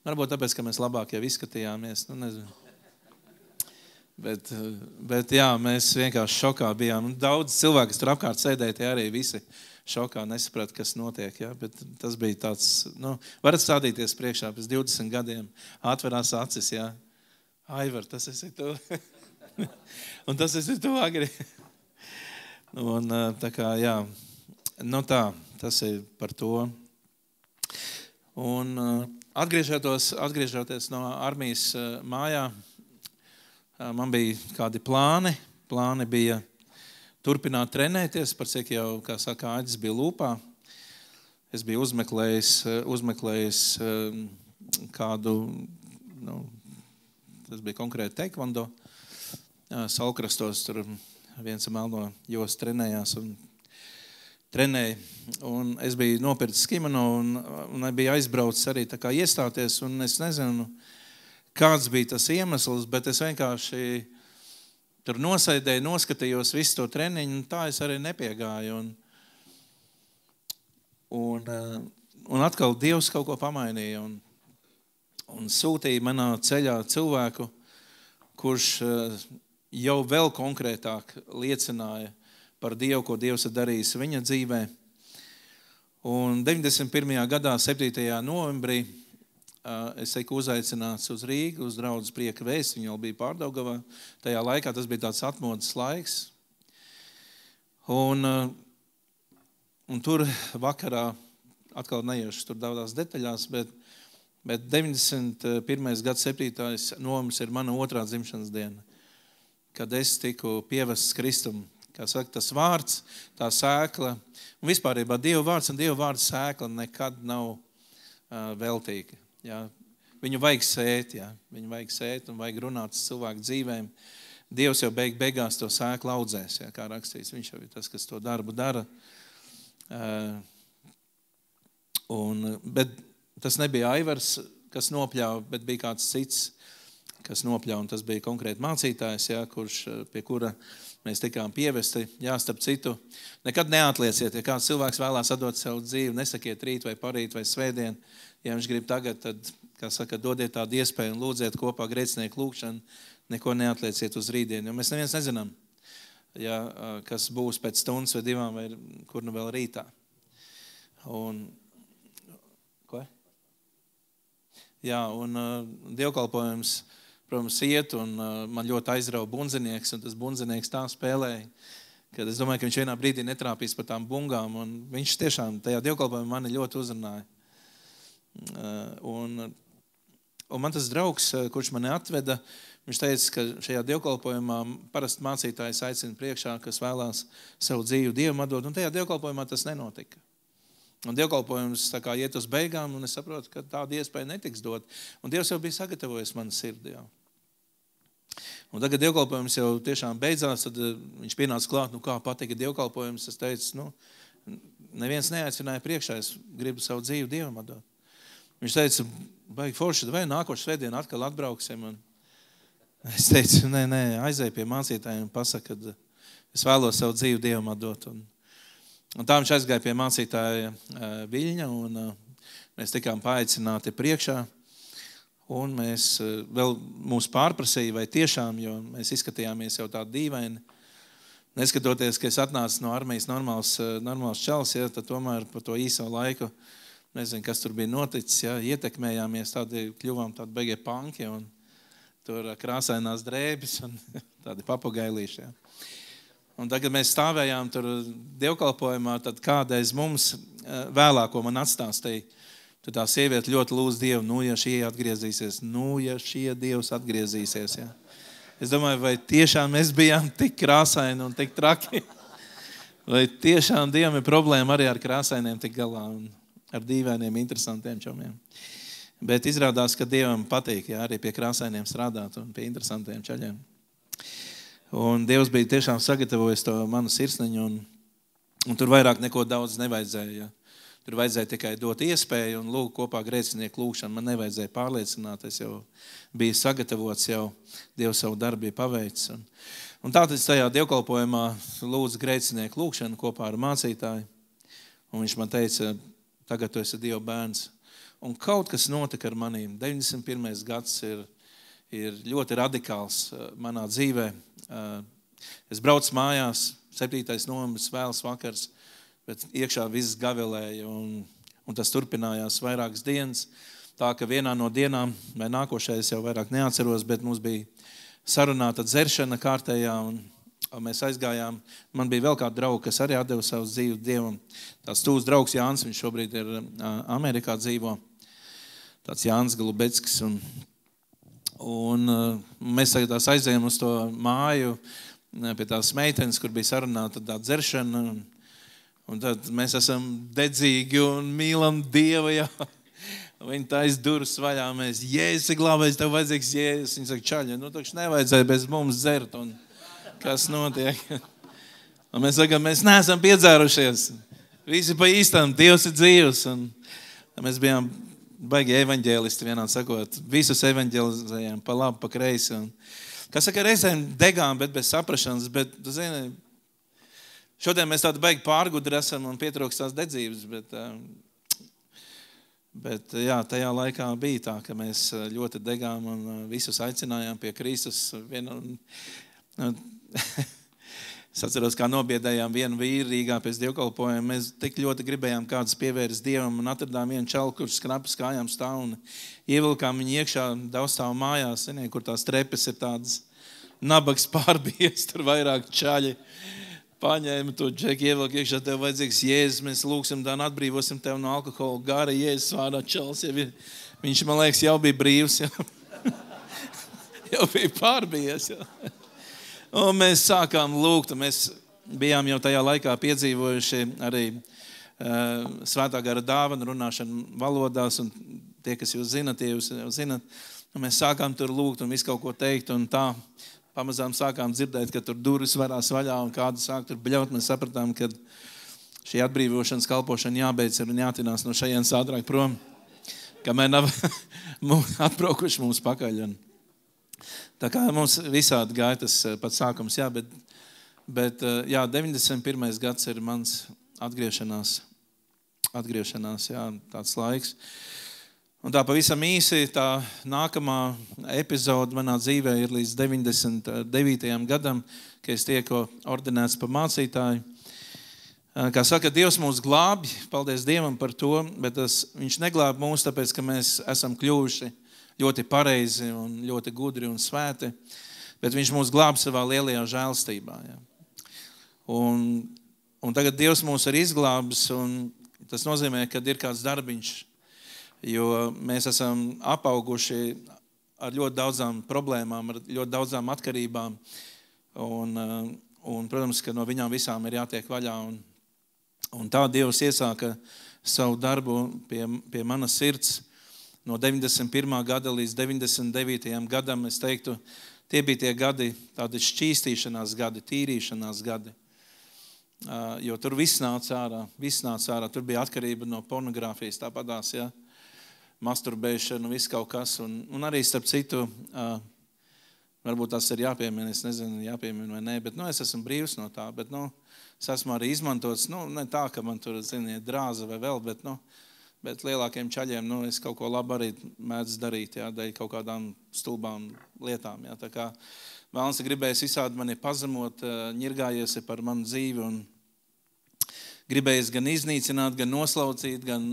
Varbūt tāpēc, ka mēs labāk jau izskatījāmies, nezinu. Bet jā, mēs vienkārši šokā bijām. Un daudz cilvēku, kas tur apkārt sēdēja, tie arī visi šokā nesaprata, kas notiek, ja. Bet tas bija tāds, varat stādīties priekšā pēc 20 gadiem, atverās acis, ja. Aivar, tas esi tu. Un tas esi tu, Agri. Un tā kā, jā, tas ir par to. Un atgriežoties no armijas mājā, man bija kādi plāni. Plāni bija turpināt trenēties, par cik jau, kā saka, Aģis bija lūpā. Es biju uzmeklējis kādu tas bija konkrēti taekwondo. Salkrastos tur viens melno jos trenējās un trenēja. Un es biju nopircis kimono un biju aizbraucis arī tā kā iestāties. Un es nezinu, kāds bija tas iemesls, bet es vienkārši tur nosēdēju, noskatījos visu to treniņu un tā es arī nepiegāju. Un atkal Dievs kaut ko pamainīja un sūtīja manā ceļā cilvēku, kurš jau vēl konkrētāk liecināja par Dievu, ko Dievs ir darījis viņa dzīvē. Un 91. gadā, 7. novembrī, es tiku uzaicināts uz Rīgu, uz draudzes Prieka vēsts, viņa jau bija Pārdaugavā. Tajā laikā tas bija tāds atmodas laiks. Un tur vakarā, atkal neiešu tur daudās detaļās, bet 91. gada 7. novembris ir mana otrā dzimšanas diena, kad es tiku pievests Kristum. Kā saka, tas vārds, tā sēkla, un vispārībā Dieva vārds un Dieva vārda sēkla nekad nav veltīga. Ja? Viņu vajag sēt, ja? Viņu vajag sēt un vajag runāt cilvēku dzīvēm. Dievs jau beigās to sēklu audzēs, ja? Kā rakstīts, viņš jau ir tas, kas to darbu dara. Bet tas nebija Aivars, kas nopļāva, bet bija kāds cits, kas nopļāva, un tas bija konkrēti mācītājs, ja? Pie kura mēs tikām pievesti. Jā, starp citu, nekad neatlieciet, ja kāds cilvēks vēlās atdot savu dzīvi, nesakiet rīt vai parīt vai svētdien. Ja viņš grib tagad, tad, kā saka, dodiet tādu iespēju un lūdziet kopā grēcinieku lūgšanu, neko neatlieciet uz rītdienu, jo mēs neviens nezinām, ja, kas būs pēc stundas vai divām vai kur nu vēl rītā. Ko? Jā, un dievkalpojums, protams, iet, un man ļoti aizrauja bundzinieks, un tas bundzinieks tā spēlēja, kad es domāju, ka viņš vienā brīdī netrāpīs par tām bungām, un viņš tiešām tajā dievkalpojumā mani ļoti uzrunāja. Un man tas draugs, kurš mani atveda, viņš teica, ka šajā dievkalpojumā parasti mācītājs aicina priekšā, kas vēlās savu dzīvi Dievam atdot, un tajā dievkalpojumā tas nenotika. Un dievkalpojums tā kā iet uz beigām, un es saprotu, ka tāda iespēja netiks dot. Un Dievs jau bija sagatavojis manu sirdi jau. Un tagad dievkalpojums jau tiešām beidzās, tad viņš pienāca klāt, kā patika dievkalpojums. Es teicu, neviens neaicināja priekšā, es gribu savu dzīvi Dievam atdot. Viņš teica, baigi forši, vai nākošu svētdienu atkal atbrauksim. Un es teicu, nē, aizēju pie mācītājiem un pasaka, ka es vēlos savu dzīvi Dievam atdot. Un tā viņš aizgāja pie mācītāja Viļņa, un mēs tikām paaicināti priekšā. Un mēs vēl mūs pārprasīja, vai tiešām, jo mēs izskatījāmies jau tādu dīvaini. Neskatoties, ka es atnācu no armijas normāls čals, ja, tad tomēr par to īso laiku, nezinu, kas tur bija noticis, ja, ietekmējāmies, kļuvām tādi beigie panki, un tur krāsainās drēbes, un tādi papugailīši. Ja. Un tagad mēs stāvējām tur dievkalpojumā, tad kādreiz mums vēlāko man atstāstīja. Tad tā sieviete ļoti lūdz Dievu, ja šie atgriezīsies, ja šie Dievs atgriezīsies. Ja. Es domāju, vai tiešām mēs bijām tik krāsaini un tik traki? Vai tiešām Dievam ir problēma arī ar krāsainiem tik galā un ar dīvainiem, interesantiem čomiem? Bet izrādās, ka Dievam patīk, ja, arī pie krāsainiem strādāt un pie interesantiem čaļiem. Un Dievs bija tiešām sagatavojis to manu sirsniņu, un tur vairāk neko daudz nevajadzēja. Ja. Tur vajadzēja tikai dot iespēju un lūgt kopā grēcinieku lūgšanu. Man nevajadzēja pārliecināt, es jau biju sagatavots, jau Dievs savu darbu bija paveicis. Un tātad tajā dievkalpojumā lūdzu grēcinieku lūgšanu kopā ar mācītāju. Un viņš man teica, tagad tu esi Dieva bērns. Un kaut kas notika ar manīm. 91. gads ir ļoti radikāls manā dzīvē. Es braucu mājās, 7. novembris, vēls vakars, bet iekšā viss gavelēja, un tas turpinājās vairākas dienas. Tā, ka vienā no dienām, vai nākošais jau vairāk neatceros, bet mums bija sarunāta dzeršana kārtējā, un mēs aizgājām. Man bija vēl kāda drauga, kas arī atdeva savu dzīvi Dievam. Tās tūs draugs Jānis, viņš šobrīd ir Amerikā dzīvo. Tāds Jānis Galubeckis, un mēs tagad aizējām uz to māju pie tās meitenes, kur bija sarunāta tā dzeršana, un tad mēs esam dedzīgi un mīlam Dievu, jā. Viņi taisa durvis vaļā, mēs, Jēzus ir glābējs, tev vajadzīgs Jēzus. Viņi saka, čaļi, nu taču nevajadzēja bez mums dzert, un kas notiek? Un mēs sakām, mēs neesam piedzērušies. Visi pa īstam, Dievs ir dzīvs. Un mēs bijām baigi evaņģēlisti, vienādi sakot, visus evaņģelizējām pa labi, pa kreisi. Un, kā saka, reizēm degām, bet bez saprašanas, bet, tu zini, šodien mēs tādi baigi pārgudri esam un pietrūkst tās dedzības, bet jā, tajā laikā bija tā, ka mēs ļoti degām un visus aicinājām pie Kristus. Es atceros, kā nobiedējām vienu vīru Rīgā pēc dievkalpojuma. Mēs tik ļoti gribējām kādus pievērst Dievam un atradām vienu čalu, kurš skrapis kājām stāv un ievilkām viņu iekšā daudzstāvu mājās, kur tās trepes ir tādas nabags pārbies, tur vairāk čaļi. Paņēma to džeku, ievilk iekšā, tev vajadzīgs Jēzus, mēs lūksim tā un atbrīvosim tev no alkohola gara. Jēzus vārdā čals, viņš, man liekas, jau bija brīvs, jau bija pārbies. Un mēs sākām lūgt, un mēs bijām jau tajā laikā piedzīvojuši arī svētā gara dāvanu, runāšanu valodās, un tie, kas jūs zinat, tie jūs jau zinat. Un mēs sākām tur lūgt un visu kaut ko teikt, un tā. Pamazām sākām dzirdēt, ka tur durvis varās vaļā un kādu sāk tur bļaut. Mēs sapratām, ka šī atbrīvošanas kalpošana jābeidz un jātinās no šajienas ātrāk prom, kamēr nav atbraukuši mums pakaļ. Tā kā mums visādi gāja tas pats sākums, jā, bet jā, 91. gads ir mans atgriešanās, jā, tāds laiks. Un tā pavisam īsi, tā nākamā epizode manā dzīvē ir līdz 99. gadam, kad es tieku ordinēts par mācītāju. Kā saka, Dievs mūs glābj, paldies Dievam par to, bet viņš neglāb mūs, tāpēc, ka mēs esam kļuvuši ļoti pareizi un ļoti gudri un svēti, bet viņš mūs glāb savā lielajā žēlstībā. Jā. Un tagad Dievs mūs ir izglābis, un tas nozīmē, ka ir kāds darbiņš, jo mēs esam apauguši ar ļoti daudzām problēmām, ar ļoti daudzām atkarībām, un protams, ka no viņām visām ir jātiek vaļā, un tā Dievs iesāka savu darbu pie manas sirds no 91. gada līdz 99. gadam, es teiktu, tie bija tie gadi, tādi šķīstīšanās gadi, tīrīšanās gadi, jo tur viss nāca ārā, tur bija atkarība no pornogrāfijas, tāpadās, ja, masturbēšana, viss kaut kas, un arī starp citu, varbūt tas ir jāpiemina, es nezinu, jāpiemina vai nē, bet, es esmu brīvs no tā, bet, es esmu arī izmantots, ne tā, ka man tur, ziniet, drāza vai vēl, bet lielākiem čaļiem, es kaut ko labu arī mēdzu darīt, jā, dēļ kaut kādām stulbām lietām, jā, tā kā vēlams gribējis visādi mani pazemot, ņirgājies par manu dzīvi un gribējis gan iznīcināt, gan noslaucīt, gan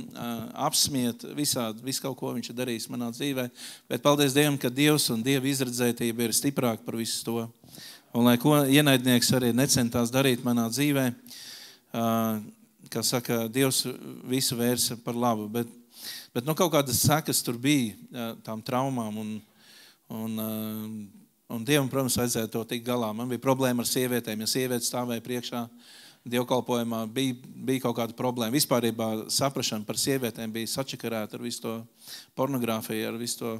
apsmiet, visādi, visu kaut ko viņš ir darījis manā dzīvē. Bet paldies Dievam, ka Dievs un Dieva izredzētība ir stiprāka par visu to. Un lai ko ienaidnieks arī necentās darīt manā dzīvē, kā saka, Dievs visu vērsa par labu. Bet kaut kādas sekas tur bija tām traumām un Dievam, protams, vajadzēja to tikt galā. Man bija problēma ar sievietēm, ja sievietes stāvēja priekšā, dievkalpojumā bija kaut kāda problēma. Vispārībā saprašana par sievietēm bija sačakarēta ar visu to pornogrāfiju, ar visu to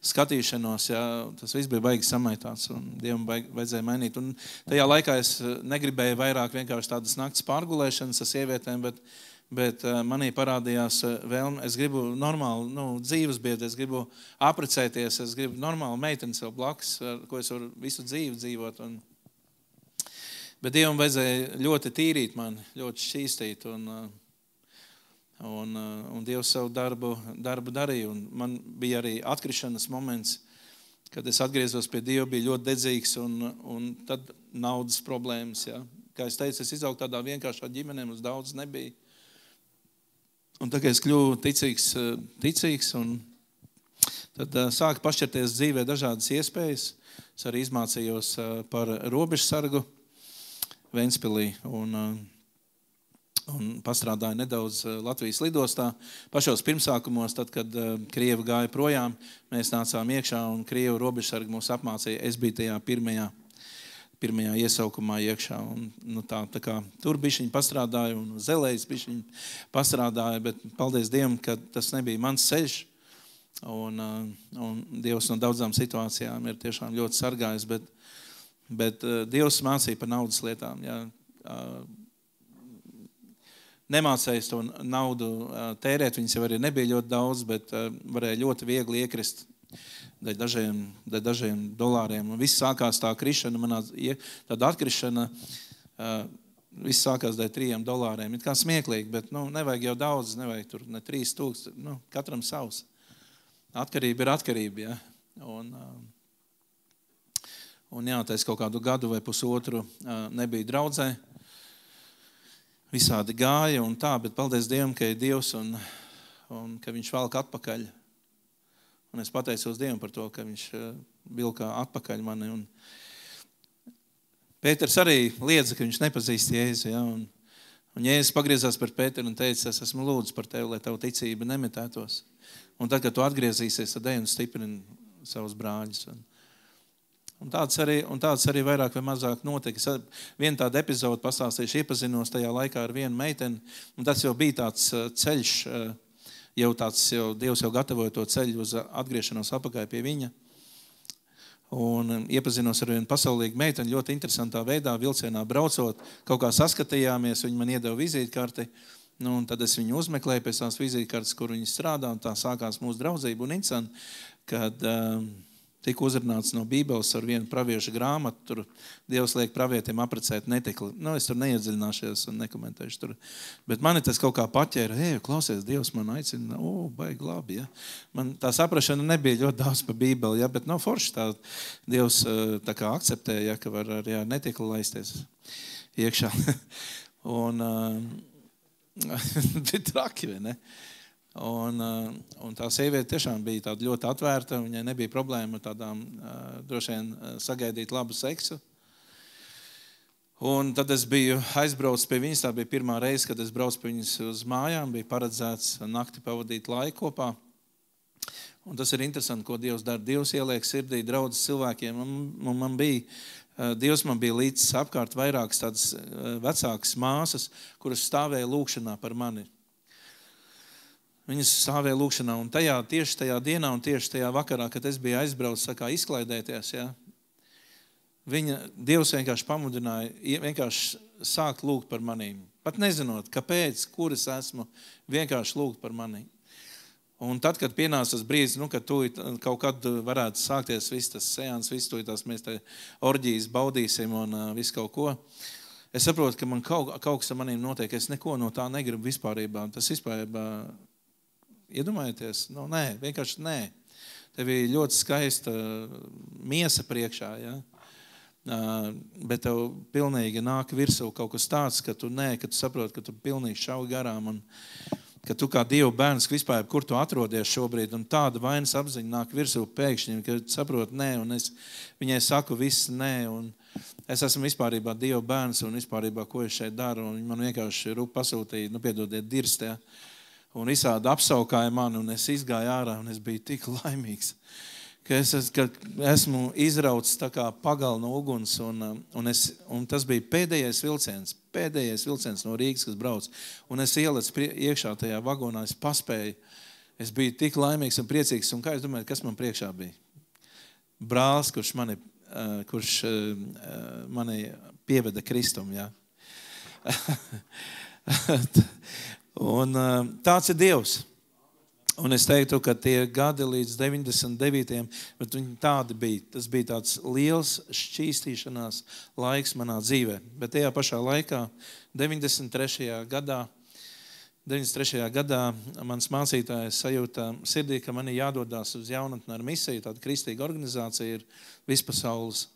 skatīšanos. Jā, tas viss bija baigi samaitāts un Dievam vajadzēja mainīt. Un tajā laikā es negribēju vairāk vienkārši tādas naktas pārgulēšanas ar sievietēm, bet manī parādījās vēlme. Es gribu normālu dzīvesbiedri, es gribu aprecēties, es gribu normālu meiteni sev blakus, ar ko es varu visu dzīvi dzīvot. Bet Dievam vajadzēja ļoti tīrīt mani, ļoti šķīstīt, un Dievs savu darbu darīja. Un man bija arī atkrišanas moments, kad es atgriezos pie Dieva, bija ļoti dedzīgs, un tad naudas problēmas. Ja. Kā es teicu, es izaugu tādā vienkāršā ģimenē, mums daudz nebija. Un tā kā es kļuvu ticīgs, un tad sāku pašķirties dzīvē dažādas iespējas. Es arī izmācījos par robežsargu Ventspilī un pastrādāju nedaudz Latvijas lidostā. Pašos pirmsākumos, tad, kad Krievi gāja projām, mēs nācām iekšā un Krievu robežsargi mūs apmācīja. Es biju tajā pirmajā iesaukumā iekšā. Un, tā kā tur bišķiņi pastrādāju un Zelējs bišķiņi pastrādāju, bet paldies Dievam, ka tas nebija mans ceļš. Un Dievs no daudzām situācijām ir tiešām ļoti sargājis, bet Dievs mācīja par naudas lietām. Ja? Nemācējis to naudu tērēt, viņas jau arī nebija ļoti daudz, bet varēja ļoti viegli iekrist dažiem dolāriem. Un viss sākās tā krišana, tāda atkrišana, viss sākās $3. It kā smieklīgi, bet nevajag jau daudz, nevajag tur ne 3000, katram savs. Atkarība ir atkarība, ja. Un jā, tas kaut kādu gadu vai pusotru nebija draudzē. Visādi gāja un tā, bet paldies Dievam, ka ir Dievs un ka viņš velk atpakaļ. Un es pateicos Dievam par to, ka viņš vilkā atpakaļ mani. Un Pēters arī liedza, ka viņš nepazīst Jēzu. Ja? Un Jēzus pagriezās par Pēteru un teica, es esmu lūdzu par tevi, lai tavu ticība nemitētos. Un tad, kad tu atgriezīsies, tad ej un stiprini savus brāļus. Un tāds arī vairāk vai mazāk notika. Viena tāda epizode pastāstīšu, iepazinos tajā laikā ar vienu meiteni, un tas jau bija tāds ceļš, Dievs jau gatavoja to ceļu uz atgriešanos apakaļ pie viņa. Un iepazinos ar vienu pasaulīgu meiteni, ļoti interesantā veidā, vilcienā braucot, kaut kā saskatījāmies, viņa man iedeva vizītkarti, un tad es viņu uzmeklēju pēc tās vizītkartes, kur viņa strādā, un tā sākās mūsu draudzība. Un interesanti, kad tika uzrunāts no Bībeles ar vienu pravieša grāmatu, tur Dievs liek pravietiem aprecēt netikli. Es tur neiedziļināšos un nekomentēšu tur. Bet mani tas kaut kā paķēra, klausies, Dievs man aicina, baigi labi, ja. Man tā saprašana nebija ļoti daudz par Bībeli, ja, bet forši tā Dievs tā kā akceptēja, ja, ka var arī netikli laisties iekšā. Un bija traki, vai ne? Un tā sieviete tiešām bija tāda ļoti atvērta, viņai nebija problēma ar tādām droši vien sagaidīt labu seksu. Un tad es biju aizbraucis pie viņas, tā bija pirmā reize, kad es braucu pie viņas uz mājām, bija paredzēts nakti pavadīt laiku kopā. Un tas ir interesanti, ko Dievs dara. Dievs ieliek sirdī draudzes cilvēkiem. Dievs man bija līdz apkārt vairākas tādas vecākas māsas, kuras stāvēja lūkšanā par mani. Viņas stāvēja lūkšanā, un tieši tajā dienā un tieši tajā vakarā, kad es biju aizbraucis izklaidēties, ja, Dievs vienkārši pamudināja, vienkārši sākt lūgt par manīm. Pat nezinot, kāpēc, kur es esmu, vienkārši lūgt par manīm. Un tad, kad pienāca tas brīdis, kad kaut kad varētu sākties viss tas seans, viss tās mēs te orģijas baudīsim un visu kaut ko, es saprotu, ka man kaut kas ar manīm notiek, es neko no tā negribu vispārībā. Tas vispārībā, iedomājieties, nē, vienkārši nē. Tev ir ļoti skaista miesa priekšā, ja? Bet tev pilnīgi nāk virsū kaut kas tāds, ka tu saproti, ka tu pilnīgi šauji garām un ka tu kā Dieva bērns, vispār, kur tu atrodies šobrīd, un tāda vainas apziņa nāk virsū pēkšņi, ka saproti nē, un es viņai saku viss nē, un es esmu vispārībā Dieva bērns, un vispārībā, ko es šeit daru, un man vienkārši pasūtīja, piedodiet, dirst, ja? Un visādi apsaukāja mani, un es izgāju ārā, un es biju tik laimīgs, ka esmu izrauts tā kā pagali no uguns, un tas bija pēdējais vilciens no Rīgas, kas brauc, un es ielecu iekšā tajā vagonā, es paspēju, es biju tik laimīgs un priecīgs, un kā jūs domājat, kas man priekšā bija? Brālis, kurš mani pieveda Kristum, jā. Un tāds ir Dievs. Un es teiktu, ka tie gadi līdz 99. Bet viņi tādi bija. Tas bija tāds liels šķīstīšanās laiks manā dzīvē. Bet tajā pašā laikā, 93. gadā mans mācītājs sajūta sirdī, ka man ir jādodās uz jaunatni ar misiju. Tāda kristīga organizācija ir vispasaules.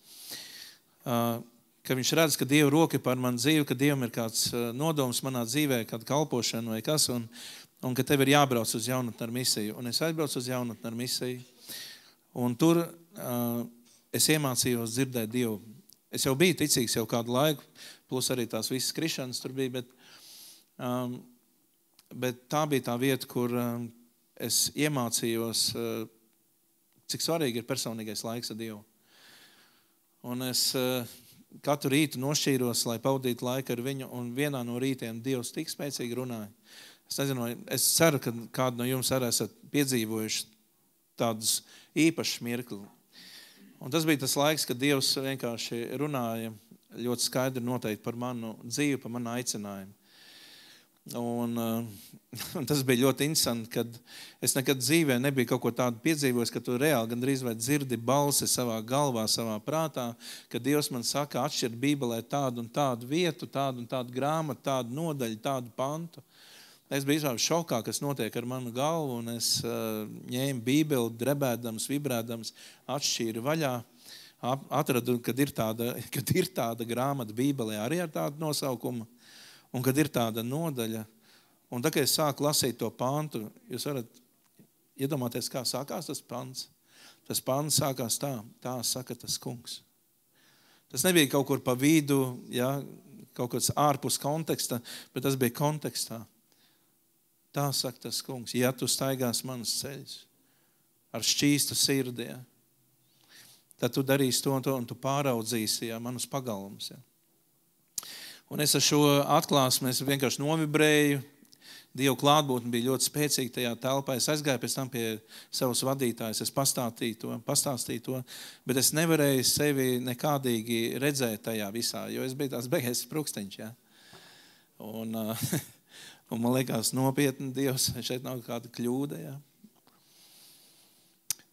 Ka viņš redz, ka Dieva roka ir par manu dzīvi, ka Dievam ir kāds nodoms manā dzīvē, kāda kalpošana vai kas, un ka tev ir jābrauc uz jaunatni ar misiju. Un es aizbraucu uz jaunatni ar misiju, un tur es iemācījos dzirdēt Dievu. Es jau biju ticīgs jau kādu laiku, plus arī tās visas krišanas tur bija, bet tā bija tā vieta, kur es iemācījos, cik svarīgi ir personīgais laiks ar Dievu. Un es katru rītu nošķīros, lai pavadītu laiku ar viņu, un vienā no rītiem Dievs tik spēcīgi runāja. Es nezinu, es ceru, ka kādu no jums arī esat piedzīvojuši tādus īpašus mirkli. Un tas bija tas laiks, kad Dievs vienkārši runāja ļoti skaidri noteikti par manu dzīvi, par manu aicinājumu. Un tas bija ļoti interesanti, kad es nekad dzīvē nebiju kaut ko tādu piedzīvojis, ka tu reāli gandrīz vai dzirdi balsi savā galvā, savā prātā, ka Dievs man saka, atšķirt Bībelē tādu un tādu vietu, tādu un tādu grāmatu, tādu nodaļu, tādu pantu. Es biju izvēl šokā, kas notiek ar manu galvu, un es ņēmu Bībeli, drebēdams, vibrēdams, atšķīru vaļā, atradu, kad ir tāda grāmata Bībelē arī ar tādu nosaukumu, un kad ir tāda nodaļa, un tā, kad es sāku lasīt to pantu, jūs varat iedomāties, kā sākās tas pants. Tas pants sākās tā saka tas kungs. Tas nebija kaut kur pa vidu, ja, kaut kāds ārpus konteksta, bet tas bija kontekstā. Tā saka tas kungs, ja tu staigās manus ceļus ar šķīstu sirdi, ja, tad tu darīsi to un tu pāraudzīsi, ja, manus pagalmus. Ja. Un es ar šo atklāsmi vienkārši novibrēju. Dieva klātbūtne bija ļoti spēcīga tajā telpā. Es aizgāju pēc tam pie savas vadītājas, es pastāstīju to, bet es nevarēju sevi nekādīgi redzēt tajā visā, jo es biju tās beigais spruksteņš. Ja? Un man liekas nopietni, Dievs, šeit nav kāda kļūda. Ja?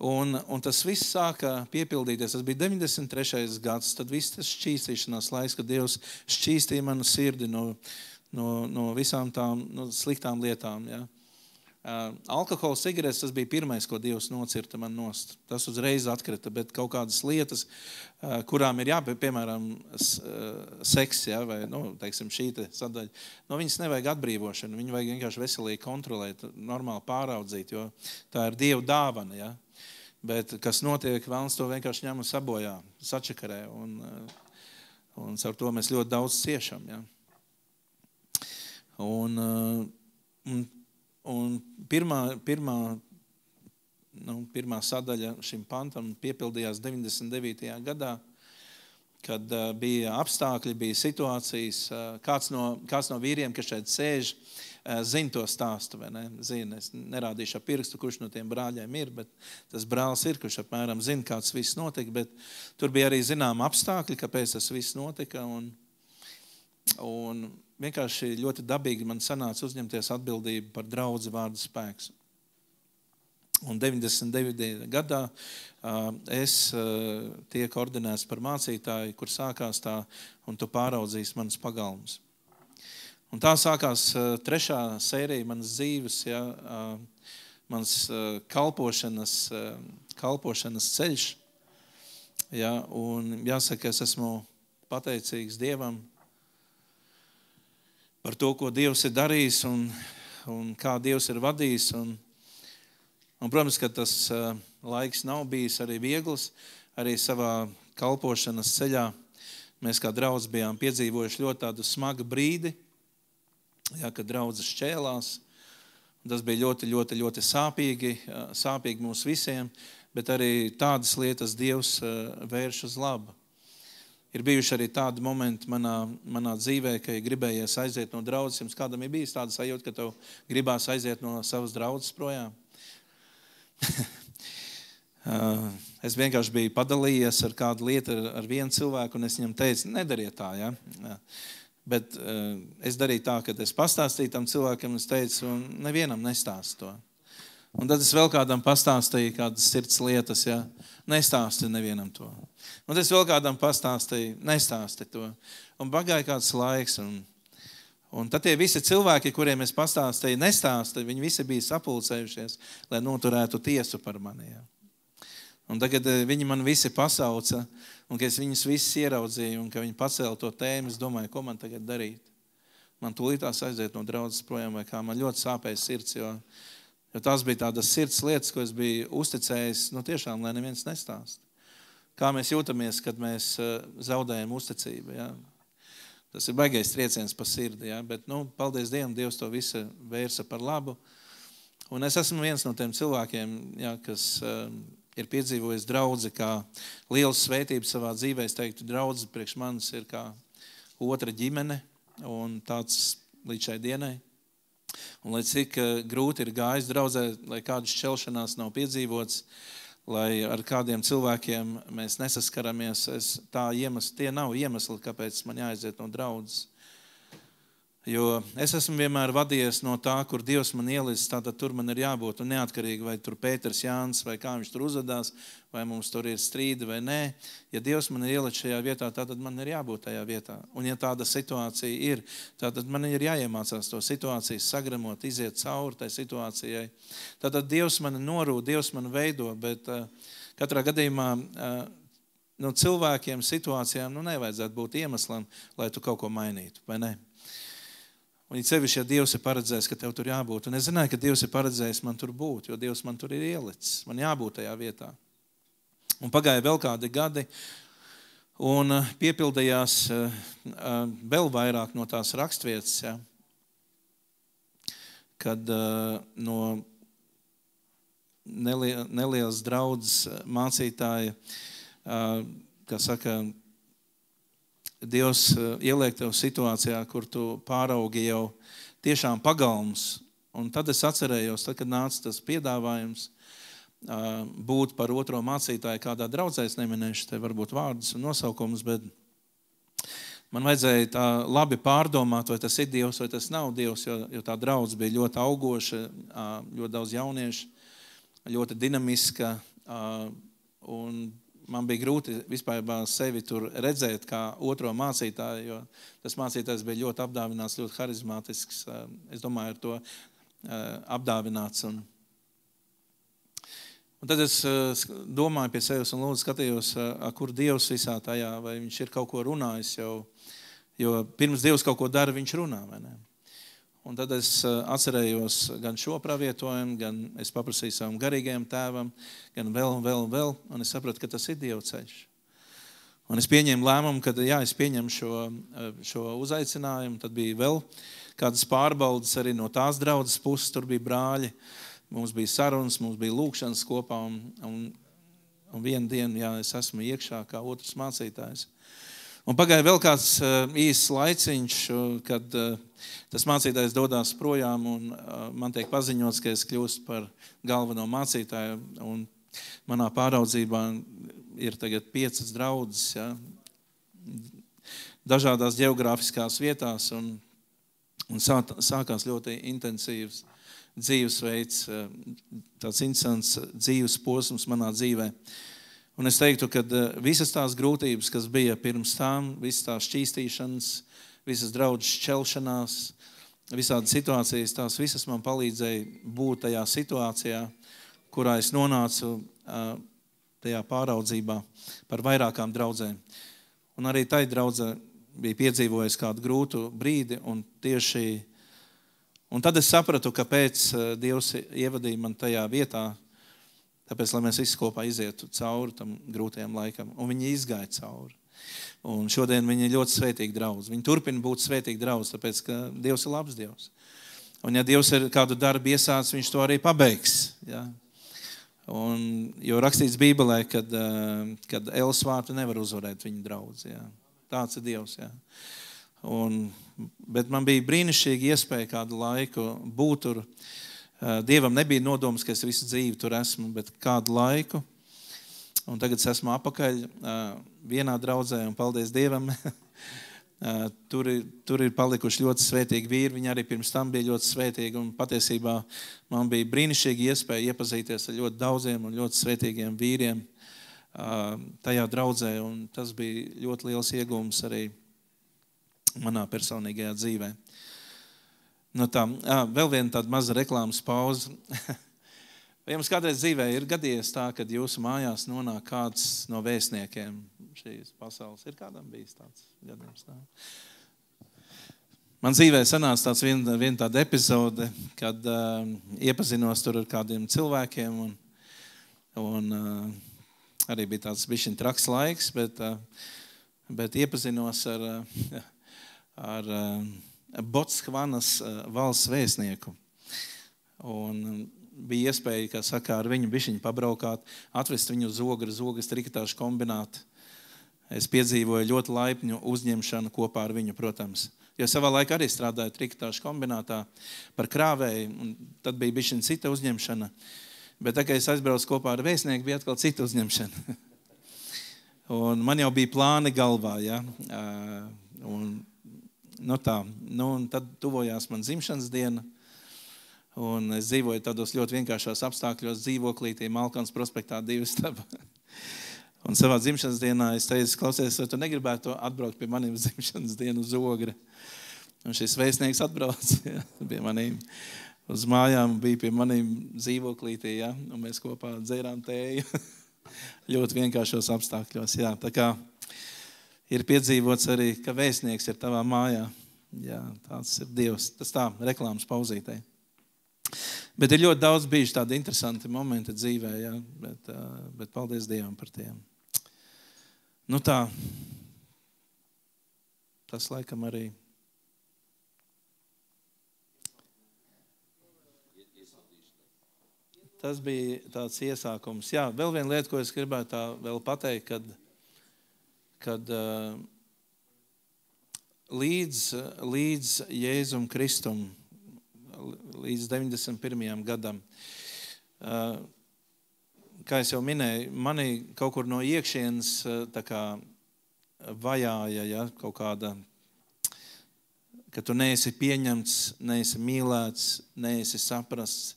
Un tas viss sāka piepildīties. Tas bija 93. gads, tad viss tas šķīstīšanās laiks, kad Dievs šķīstīja manu sirdi no visām tām sliktām lietām. Ja. Alkohola, cigaretes, tas bija pirmais, ko Dievs nocirta man nost. Tas uzreiz atkrita, bet kaut kādas lietas, kurām ir piemēram, seks, ja, vai, teiksim, šī sadaļa, viņas nevajag atbrīvošanu, viņu vajag vienkārši veselīgi kontrolēt, normāli pāraudzīt, jo tā ir Dieva dāvana, ja. Bet kas notiek, vēlams to vienkārši ņem un sabojā, sačakarē, un caur to mēs ļoti daudz ciešam. Ja? Un pirmā sadaļa šim pantam piepildījās 99. gadā, kad bija apstākļi, bija situācijas, kāds no vīriem, kas šeit sēž, zina to stāstu, vai ne? Zina, es nerādīšu ar pirkstu, kurš no tiem brāļiem ir, bet tas brālis ir, kurš apmēram zina, kāds viss notika, bet tur bija arī zinām apstākļi, kāpēc tas viss notika, un vienkārši ļoti dabīgi man sanāca uzņemties atbildību par draudzi vārdu spēks. Un 99. gadā es tieku ordinēts par mācītāju, kur sākās tā, un tu pāraudzīs manas pagalmus. Un tā sākās trešā sērija manas dzīves, ja, mans kalpošanas ceļš. Ja, un jāsaka, es esmu pateicīgs Dievam par to, ko Dievs ir darījis un kā Dievs ir vadījis. Un, protams, ka tas laiks nav bijis arī viegls, arī savā kalpošanas ceļā. Mēs kā draudz bijām piedzīvojuši ļoti tādu smagu brīdi, ja, kad draudzes šķēlās. Tas bija ļoti, ļoti, ļoti sāpīgi mums visiem, bet arī tādas lietas Dievs vērš uz labu. Ir bijuši arī tādi momenti manā dzīvē, ka ir gribējies aiziet no draudzes. Jums kādam ir bijis tāda sajūta, ka tev gribās aiziet no savas draudzes projām? Es vienkārši biju padalījies ar kādu lietu ar vienu cilvēku, un es viņam teicu, nedariet tā, ja? Bet es darīju tā, ka es pastāstīju tam cilvēkam, es teicu, un nevienam nestāstu to. Un tad es vēl kādam pastāstīju kādas sirds lietas, ja, nestāstu nevienam to. Un tad es vēl kādam pastāstīju, nestāstu to. Un pagāja kāds laiks, un tad tie visi cilvēki, kuriem es pastāstīju, nestāstu, viņi visi bija sapulcējušies, lai noturētu tiesu par mani, ja. Un tagad viņi man visi pasauca, un ka es viņus visus ieraudzīju, un ka viņi pacēla to tēmu, es domāju, ko man tagad darīt. Man tūlītās aiziet no draudzes projām, vai kā man ļoti sāpēja sirds, jo tās bija tādas sirds lietas, ko es biju uzticējis, tiešām, lai neviens nestāst. Kā mēs jūtamies, kad mēs zaudējam uzticību, ja? Tas ir baigais trieciens pa sirdi, ja? Bet, paldies Dievam, Dievs to visu vērsa par labu. Un es esmu viens no tiem cilvēkiem, ja, kas ir piedzīvojis draudzi kā lielu svētību savā dzīvē. Es teiktu, draudzi priekš manis ir kā otra ģimene, un tāds līdz šai dienai. Un lai cik grūti ir gājis draudzē, lai kādas šķelšanās nav piedzīvots, lai ar kādiem cilvēkiem mēs nesaskaramies, tie nav iemesli, kāpēc man jāaiziet no draudzes. Jo es esmu vienmēr vadījies no tā, kur Dievs man ielicis, tātad tur man ir jābūt. Un neatkarīgi, vai tur Pēters Jānis, vai kā viņš tur uzvedās, vai mums tur ir strīdi vai nē. Ja Dievs man ir ielicis šajā vietā, tātad man ir jābūt tajā vietā. Un ja tāda situācija ir, tātad man ir jāiemācās to situāciju sagremot, iziet cauri tai situācijai. Tātad Dievs mani norūd, Dievs mani veido, bet katrā gadījumā cilvēkiem, situācijām nevajadzētu būt iemeslam, lai tu kaut ko mainītu, vai ne? Un it sevišķi, ja Dievs ir paredzējis, ka tev tur jābūt. Un es zināju, ka Dievs ir paredzējis man tur būt, jo Dievs man tur ir ielicis. Man jābūt tajā vietā. Un pagāja vēl kādi gadi, un piepildījās vēl vairāk no tās rakstvietas, ja, kad no nelielas draudzes mācītāja, kā saka, Dievs ieliek tev situācijā, kur tu pāraugi jau tiešām pagalms. Un tad es atcerējos, tad, kad nāca tas piedāvājums būt par otro mācītāju kādā draudzē, es neminēšu te varbūt vārdus un nosaukums, bet man vajadzēja tā labi pārdomāt, vai tas ir Dievs, vai tas nav Dievs, jo tā draudze bija ļoti augoša, ļoti daudz jauniešu, ļoti dinamiska, un man bija grūti vispār sevi tur redzēt kā otro mācītāju, jo tas mācītājs bija ļoti apdāvināts, ļoti harizmātisks. Es domāju, ar to apdāvināts. Un tad es domāju pie sevis un lūdzu skatījos, kur Dievs visā tajā, vai viņš ir kaut ko runājis jau, jo pirms Dievs kaut ko dara, viņš runā, vai ne? Un tad es atcerējos gan šo pravietojumu, gan es paprasīju savam garīgajam tēvam, gan vēl, un es sapratu, ka tas ir Dieva ceļš. Un es pieņēmu lēmumu, ka es pieņemu šo uzaicinājumu, tad bija vēl kādas pārbaudas arī no tās draudzes puses, tur bija brāļi, mums bija sarunas, mums bija lūkšanas kopā, un vienu dienu, es esmu iekšā kā otrs mācītājs. Un pagāja vēl kāds īsts laiciņš, kad tas mācītājs dodās projām un man tiek paziņots, ka es kļūstu par galveno mācītāju. Un manā pāraudzībā ir tagad 5 draudzes, ja, dažādās geogrāfiskās vietās un sākās ļoti intensīvs dzīvesveids, tāds interesants dzīves posms manā dzīvē. Un es teiktu, ka visas tās grūtības, kas bija pirms tām, visas tās šķīstīšanas, visas draudzes šķelšanās, visādas situācijas, tās visas man palīdzēja būt tajā situācijā, kurā es nonācu tajā pāraudzībā par vairākām draudzēm. Un arī tai draudzē bija piedzīvojis kādu grūtu brīdi, un tad es sapratu, kāpēc Dievs ievadīja man tajā vietā, tāpēc, lai mēs visi kopā izietu cauri tam grūtajam laikam. Un viņi izgāja cauri. Un šodien viņi ir ļoti svētīgi draudzi. Viņi turpina būt svētīgi draudzi, tāpēc, ka Dievs ir labs Dievs. Un ja Dievs ir kādu darbu iesācis, viņš to arī pabeigs. Ja? Jo rakstīts Bībelē, kad Elas vārtu nevar uzvarēt viņa draudzi. Ja? Tāds ir Dievs. Ja? Bet man bija brīnišķīga iespēja kādu laiku būt tur. Dievam nebija nodoms, ka es visu dzīvi tur esmu, bet kādu laiku. Un tagad es esmu apakaļ vienā draudzē, un paldies Dievam. Tur ir palikuši ļoti svētīgi vīri. Viņi arī pirms tam bija ļoti svētīgi. Un patiesībā man bija brīnišķīgi iespēja iepazīties ar ļoti daudziem un ļoti svētīgiem vīriem tajā draudzē. Un tas bija ļoti liels iegūms arī manā personīgajā dzīvē. Vēl viena tāda maza reklāmas pauze. Vai jums kādreiz dzīvē ir gadījies tā, kad jūsu mājās nonāk kāds no vēstniekiem šīs pasaules? Ir kādam bijis tāds gadījums? Tā? Man dzīvē sanāca tāds viena tāda epizode, kad iepazinos tur ar kādiem cilvēkiem un arī bija tāds bišķiņ traks laiks, bet iepazinos ar Botskvanas valsts vēstnieku. Un bija iespēja, kā saka, ar viņu bišķiņu pabraukāt, atvest viņu uz Zogas trikotāžu kombinātu. Es piedzīvoju ļoti laipņu uzņemšanu kopā ar viņu, protams. Jo savā laikā arī strādāju trikotāžu kombinātā par krāvēju, un tad bija bišķiņ cita uzņemšana. Bet tā, kad es aizbraucu kopā ar vēstnieku, bija atkal cita uzņemšana. Un man jau bija plāni galvā, ja. Un tad tuvojās man dzimšanas diena. Un es dzīvoju tādos ļoti vienkāršos apstākļos, dzīvoklītī, Malkans prospektā 2 staba. Un savā dzimšanas dienā es teicu, klausies, vai tu negribētu atbraukt pie maniem dzimšanas dienu uz Ogre? Un šis vēstnieks atbrauc pie maniem uz mājām, bija pie maniem dzīvoklītī, ja? Un mēs kopā dzērām tēju. Ļoti vienkāršos apstākļos, jā. Tā kā ir piedzīvots arī, ka vēstnieks ir tavā mājā. Jā, tāds ir Dievs. Tas tā, reklāmas pauzītē. Bet ir ļoti daudz bijuši tādi interesanti momenti dzīvē, jā. Bet paldies Dievam par tiem. Nu tā, tas laikam arī. Tas bija tāds iesākums. Jā, vēl viena lieta, ko es gribētu tā vēl pateikt, kad līdz Jēzum Kristum, līdz 91. gadam, kā es jau minēju, mani kaut kur no iekšienes tā kā vajāja, ja, kaut kāda, ka tu neesi pieņemts, neesi mīlēts, neesi saprasts,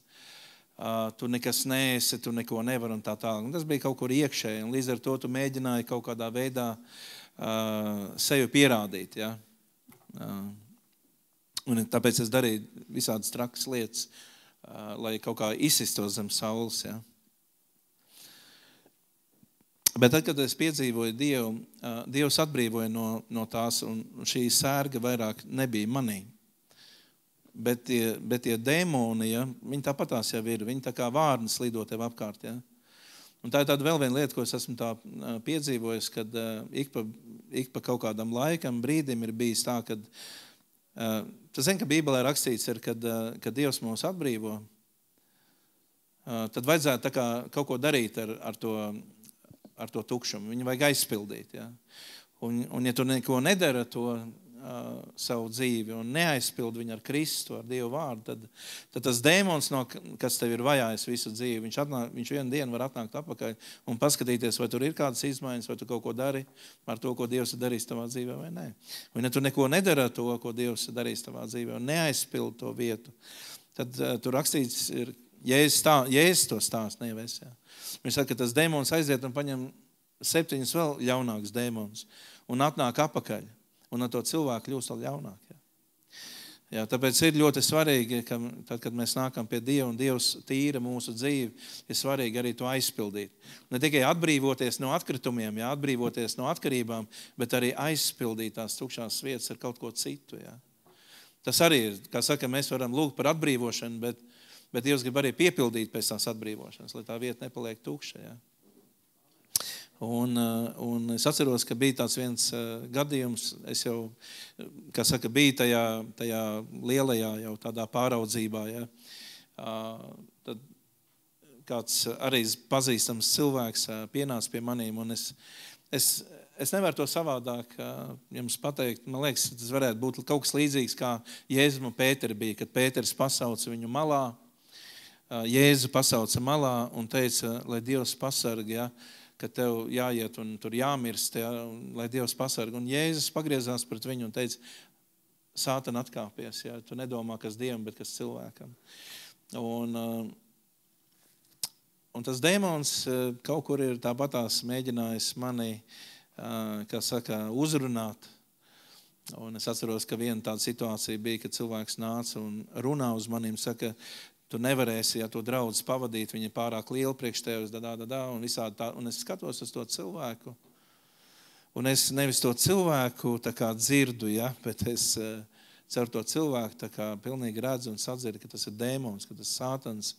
tu nekas neesi, tu neko nevar un tā tālāk. Tas bija kaut kur iekšēji, un līdz ar to tu mēģināji kaut kādā veidā sevi pierādīt, ja. Un tāpēc es darīju visādas trakas lietas, lai kaut kā izsistos zem saules, ja. Bet tad, kad es piedzīvoju Dievu, Dievs atbrīvoja no tās, un šī sērga vairāk nebija manī. Bet tie dēmoni, ja, viņi tāpatās jau ir, viņi tā kā vārnas lido tev apkārt, ja. Un tā ir tāda vēl viena lieta, ko es esmu tā piedzīvojis, kad ik pa kaut kādam laikam, brīdim ir bijis tā, kad tu zini, ka Bībelē rakstīts ir, kad Dievs mūs atbrīvo, tad vajadzētu tā kā kaut ko darīt ar to tukšumu. Viņu vajag aizpildīt. Ja? Un ja tu neko nedara to savu dzīvi un neaizpild viņu ar Kristu, ar Dievu vārdu, tad tas dēmons, kas tev ir vajājis visu dzīvi, viņš vienu dienu var atnākt atpakaļ un paskatīties, vai tur ir kādas izmaiņas, vai tu kaut ko dari ar to, ko Dievs ir darījis tavā dzīvē, vai nē. Un ja tu neko nedara to, ko Dievs ir darījis tavā dzīvē, un neaizpild to vietu, tad tur rakstīts ir, Jēzus to stāst, nevis. Ja. Viņš saka, ka tas dēmons aiziet un paņem 7 vēl ļaunākus dēmonus un atnāk apakaļ. Un ar to cilvēku kļūst vēl ļaunāk. Ja. Jā, tāpēc ir ļoti svarīgi, ka tad, kad mēs nākam pie Dieva un Dievs tīra mūsu dzīvi, ir svarīgi arī to aizpildīt. Ne tikai atbrīvoties no atkritumiem, jā, atbrīvoties no atkarībām, bet arī aizpildīt tās tukšās vietas ar kaut ko citu. Jā. Tas arī ir, kā saka, mēs varam lūgt par atbrīvošanu, bet Dievs grib arī piepildīt pēc tās atbrīvošanas, lai tā vieta nepaliek tukša. Jā. Un es atceros, ka bija tāds viens gadījums, es jau, kā saka, biju tajā lielajā jau tādā pāraudzībā, ja. Tad kāds arī pazīstams cilvēks pienāca pie manīm, un es nevaru to savādāk jums pateikt. Man liekas, tas varētu būt kaut kas līdzīgs, kā Jēzum un Pēteri bija, kad Pēteris pasauca viņu malā, Jēzu pasauca malā un teica, lai Dievs pasarg, ja, ka tev jāiet un tur jāmirst, ja, lai Dievs pasarg. Un Jēzus pagriezās pret viņu un teica, Sātana atkāpies, ja, tu nedomā, kas Dievam, bet kas cilvēkam. Un tas dēmons kaut kur ir tāpatās mēģinājis mani, kā saka, uzrunāt. Un es atceros, ka viena tāda situācija bija, kad cilvēks nāca un runā uz maniem, saka, tu nevarēsi, ja to draudz pavadīt, viņa ir pārāk liela priekš tevis, un visādi tā. Un es skatos uz to cilvēku, un es nevis to cilvēku tā kā dzirdu, ja, bet es caur to cilvēku tā kā pilnīgi redzu un sadzirdu, ka tas ir dēmons, ka tas ir Sātans,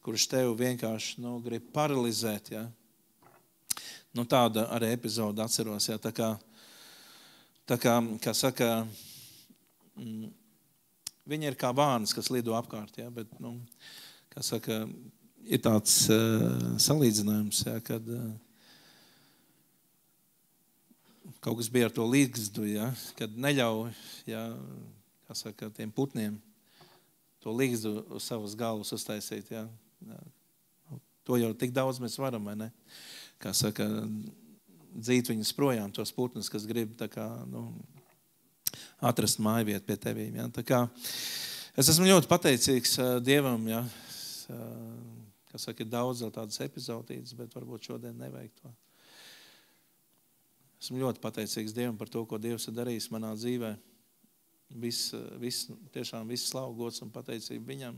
kurš tev vienkārši, grib paralizēt, ja. Tāda arī epizoda atceros, ja, tā kā saka, viņa ir kā vārnas, kas lido apkārt, ja, bet, kā saka, ir tāds salīdzinājums, ja, kad kaut kas bija ar to līgzdu, ja, kad neļauj, ja, kā saka, tiem putniem to līgzdu uz savas galvas uztaisīt. Ja. To jau tik daudz mēs varam, vai ne? Kā saka, dzīt viņus projām, tos putnus, kas grib tā kā, atrast māju vietu pie tevīm. Ja. Tā kā es esmu ļoti pateicīgs Dievam, ja. Kā saka, ir daudz vēl tādas epizodītas, bet varbūt šodien nevajag to. Esmu ļoti pateicīgs Dievam par to, ko Dievs ir darījis manā dzīvē. Tiešām viss slavu, gods un pateicība viņam.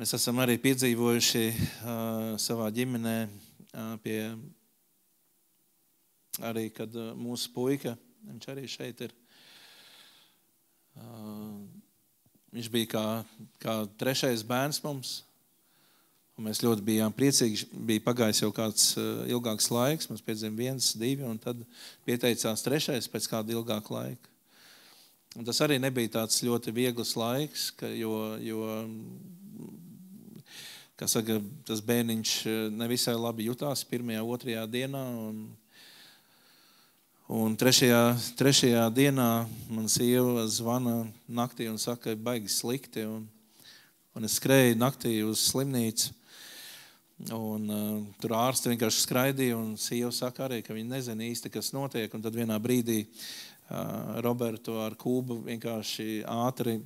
Mēs esam arī piedzīvojuši savā ģimenē arī, kad mūsu puika, viņš arī šeit ir, viņš bija kā trešais bērns mums, un mēs ļoti bijām priecīgi. Bija pagājis jau kāds ilgāks laiks, mums piedzima 1, 2, un tad pieteicās trešais pēc kāda ilgāka laika. Un tas arī nebija tāds ļoti viegls laiks, jo kā saka, tas bērniņš nevisai labi jutās 1., 2. dienā, un 3. dienā man sieva zvana naktī un saka, ka baigi slikti, un es skrēju naktī uz slimnīcu, un tur ārsti vienkārši skraidīja, un sieva saka arī, ka viņi nezina īsti, kas notiek, un tad vienā brīdī Robertu ar Kūbu vienkārši ātri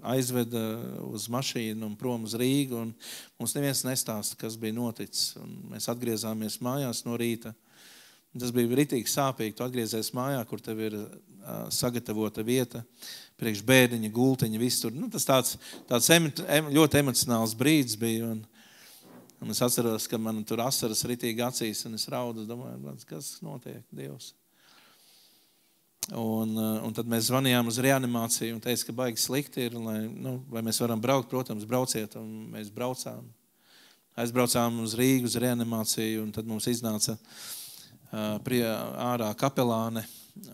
aizveda uz mašīnu un prom uz Rīgu, un mums neviens nestāsta, kas bija noticis. Un mēs atgriezāmies mājās no rīta. Tas bija ritīgi sāpīgi. Tu atgriezies mājā, kur tev ir sagatavota vieta, priekš bērniņa, gultiņa, viss tur. Tas tāds ļoti emocionāls brīdis bija, un es atceros, ka man tur asaras ritīgi acīs, un es raudu, domāju, kas notiek, Dievs. Un tad mēs zvanījām uz reanimāciju un teica, ka baigi slikti ir, vai mēs varam braukt, protams, brauciet, un mēs braucām. Aizbraucām uz Rīgu, uz reanimāciju, un tad mums iznāca ārā kapelāne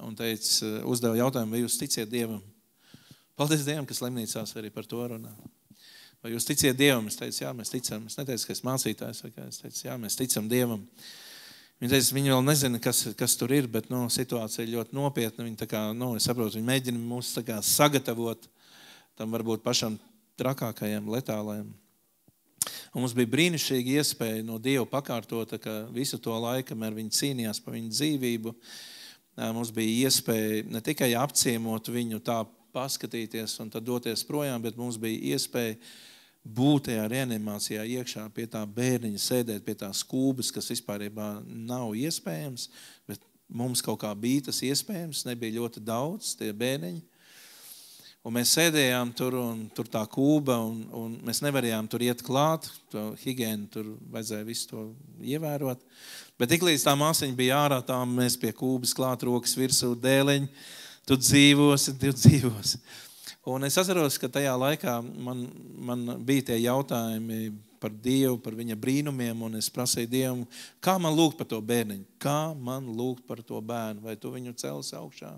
un teica, uzdeva jautājumu, vai jūs ticiet Dievam? Paldies Dievam, ka slimnīcās arī par to runā. Vai jūs ticiet Dievam? Es teicu, jā, mēs ticam. Es neteicu, ka es mācītājs, es teicu, jā, mēs ticam Dievam. Viņi teica, viņi vēl nezina, kas tur ir, bet situācija ir ļoti nopietna. Viņi es saprotu, viņi mēģina mūs sagatavot tam varbūt pašam trakākajiem, letālajiem. Un mums bija brīnišķīga iespēja no Dieva pakārtot, ka visu to laiku, kamēr viņi cīnījās par viņu dzīvību, mums bija iespēja ne tikai apciemot viņu, tā paskatīties un tad doties projām, bet mums bija iespēja būt tajā reanimācijā iekšā pie tā bērniņa, sēdēt pie tās kūbas, kas vispārībā nav iespējams, bet mums kaut kā bija tas iespējams, nebija ļoti daudz tie bērniņi. Un mēs sēdējām tur, un tur tā kūba, un mēs nevarējām tur iet klāt, to higienu tur vajadzēja visu to ievērot. Bet tiklīdz tā māsiņa bija ārā, tā mēs pie kūbas klāt, rokas virsū, dēliņi, tu dzīvosi. Un es atceros, ka tajā laikā man bija tie jautājumi par Dievu, par viņa brīnumiem, un es prasīju Dievu, kā man lūgt par to bērniņu, kā man lūgt par to bērnu, vai tu viņu cels augšā,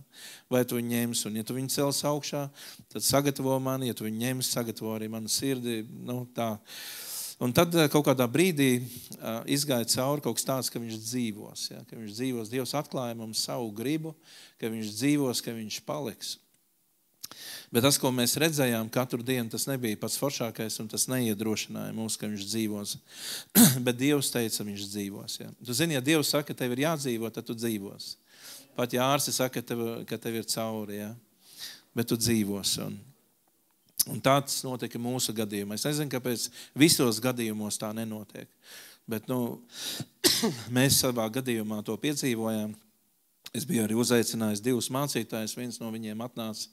vai tu viņu ņems, un ja tu viņu cels augšā, tad sagatavo mani, ja tu viņu ņems, sagatavo arī manu sirdi, tā. Un tad kaut kādā brīdī izgāja cauri kaut kas tāds, ka viņš dzīvos, ja, ka viņš dzīvos, Dievs atklāja mums savu gribu, ka viņš dzīvos, ka viņš paliks. Bet tas, ko mēs redzējām katru dienu, tas nebija pats foršākais un tas neiedrošināja mūs, ka viņš dzīvos. Bet Dievs teica, viņš dzīvos. Ja. Tu zini, ja Dievs saka, ka tev ir jādzīvo, tad tu dzīvos. Pat ja ārsti saka, ka tev ir cauri, ja. Bet tu dzīvos. Un tāds notika mūsu gadījumā. Es nezinu, kāpēc visos gadījumos tā nenotiek. Bet mēs savā gadījumā to piedzīvojām. Es biju arī uzaicinājis 2 mācītājus, viens no viņiem atnāca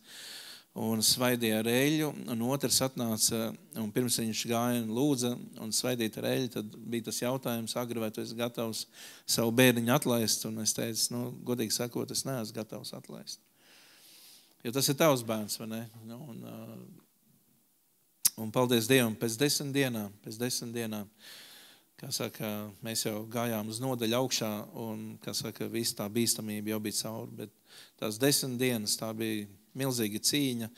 un svaidīja ar eļļu, un otrs atnāca, un pirms viņš gāja un lūdza un svaidīt ar eļļu, tad bija tas jautājums, Agri, vai tu esi gatavs savu bērniņu atlaist, un es teicu, godīgi sakot, es neesmu gatavs atlaist. Jo tas ir tavs bērns, vai ne? Un paldies Dievam, pēc 10 dienām, kā saka, mēs jau gājām uz nodaļu augšā, un, kā saka, viss tā bīstamība jau bija cauri, bet tās 10 dienas tā bija milzīga cīņa.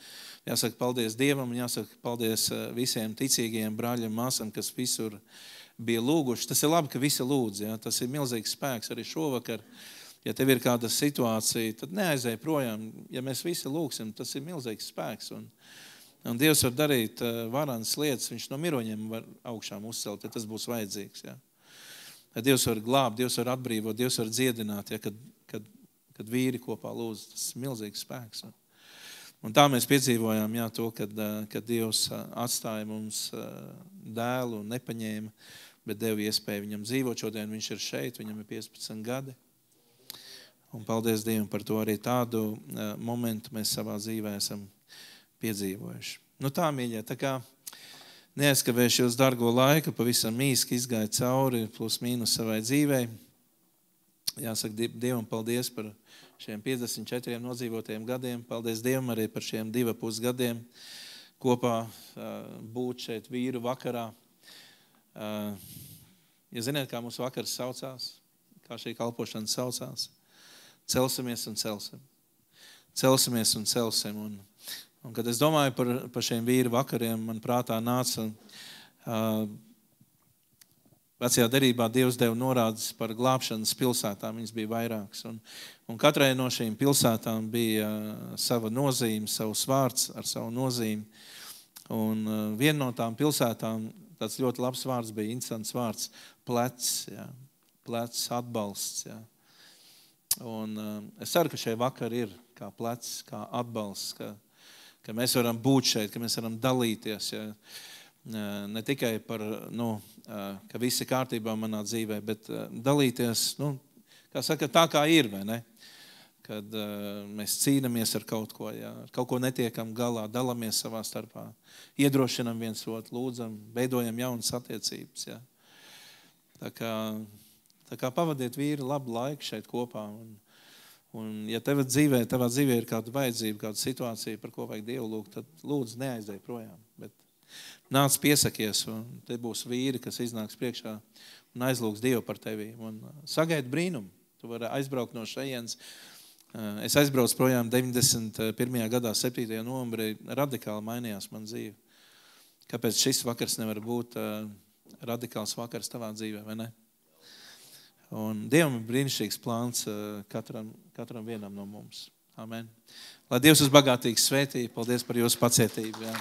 Jāsaka paldies Dievam, jāsaka paldies visiem ticīgajiem brāļiem, māsam, kas visur bija lūguši. Tas ir labi, ka visi lūdz, ja? Tas ir milzīgs spēks arī šovakar. Ja tev ir kāda situācija, tad neaizēj projām. Ja mēs visi lūgsim, tas ir milzīgs spēks. Un Dievs var darīt varenas lietas, viņš no miroņiem var augšām uzcelt, ja tas būs vajadzīgs. Ja? Ja Dievs var glābt, Dievs var atbrīvot, Dievs var dziedināt, ja? Kad vīri kopā lūdz. Tas ir milzīgs spēks. Un tā mēs piedzīvojām to, kad Dievs atstāja mums dēlu un nepaņēma, bet deva iespēju viņam dzīvot. Šodien viņš ir šeit, viņam ir 15 gadi. Un paldies Dievam par to, arī tādu momentu mēs savā dzīvē esam piedzīvojuši. Tā, mīļie, tā kā neaizskavēšu jūs dargo laiku, pavisam īsti izgāja cauri plus mīnus savai dzīvei. Jāsaka Dievam paldies par šiem 54 nodzīvotajiem gadiem. Paldies Dievam arī par šiem 2,5 gadiem kopā būt šeit vīru vakarā. Ja ziniet, kā mūsu vakars saucās, kā šī kalpošana saucās, celsimies un celsim. Celsimies un celsim. Un kad es domāju par šiem vīru vakariem, man prātā nāca vecajā derībā Dievs deva norādes par glābšanas pilsētām, viņas bija vairākas. Un katrai no šīm pilsētām bija sava nozīme, savs vārds ar savu nozīmi. Un viena no tām pilsētām, tāds ļoti labs vārds bija, interesants vārds, plecs, ja, plecs, atbalsts. Ja. Un es ceru, ka šie vakari ir kā plecs, kā atbalsts, ka mēs varam būt šeit, ka mēs varam dalīties, ja. Ne tikai par, ka viss ir kārtībā manā dzīvē, bet dalīties, kā saka, tā kā ir, vai ne? Kad mēs cīnamies ar kaut ko, ja, ar kaut ko netiekam galā, dalamies savā starpā, iedrošinam viens otru, lūdzam, veidojam jaunas attiecības, ja. Tā kā pavadiet vīri labu laiku šeit kopā, un ja tavā dzīvē ir kāda vajadzība, kāda situācija, par ko vajag Dievu lūgt, tad lūdzu neaizdej projām, bet nāc piesakies, un te būs vīri, kas iznāks priekšā un aizlūgs Dievu par tevi. Un sagaidi brīnumu. Tu vari aizbraukt no šejienes. Es aizbraucu projām 91. gadā, 7. novembrī, radikāli mainījās man dzīve. Kāpēc šis vakars nevar būt radikāls vakars tavā dzīvē, vai ne? Un Dievam ir brīnišķīgs plāns katram vienam no mums. Amen. Lai Dievs jūs bagātīgi svētī. Paldies par jūsu pacietību. Jā.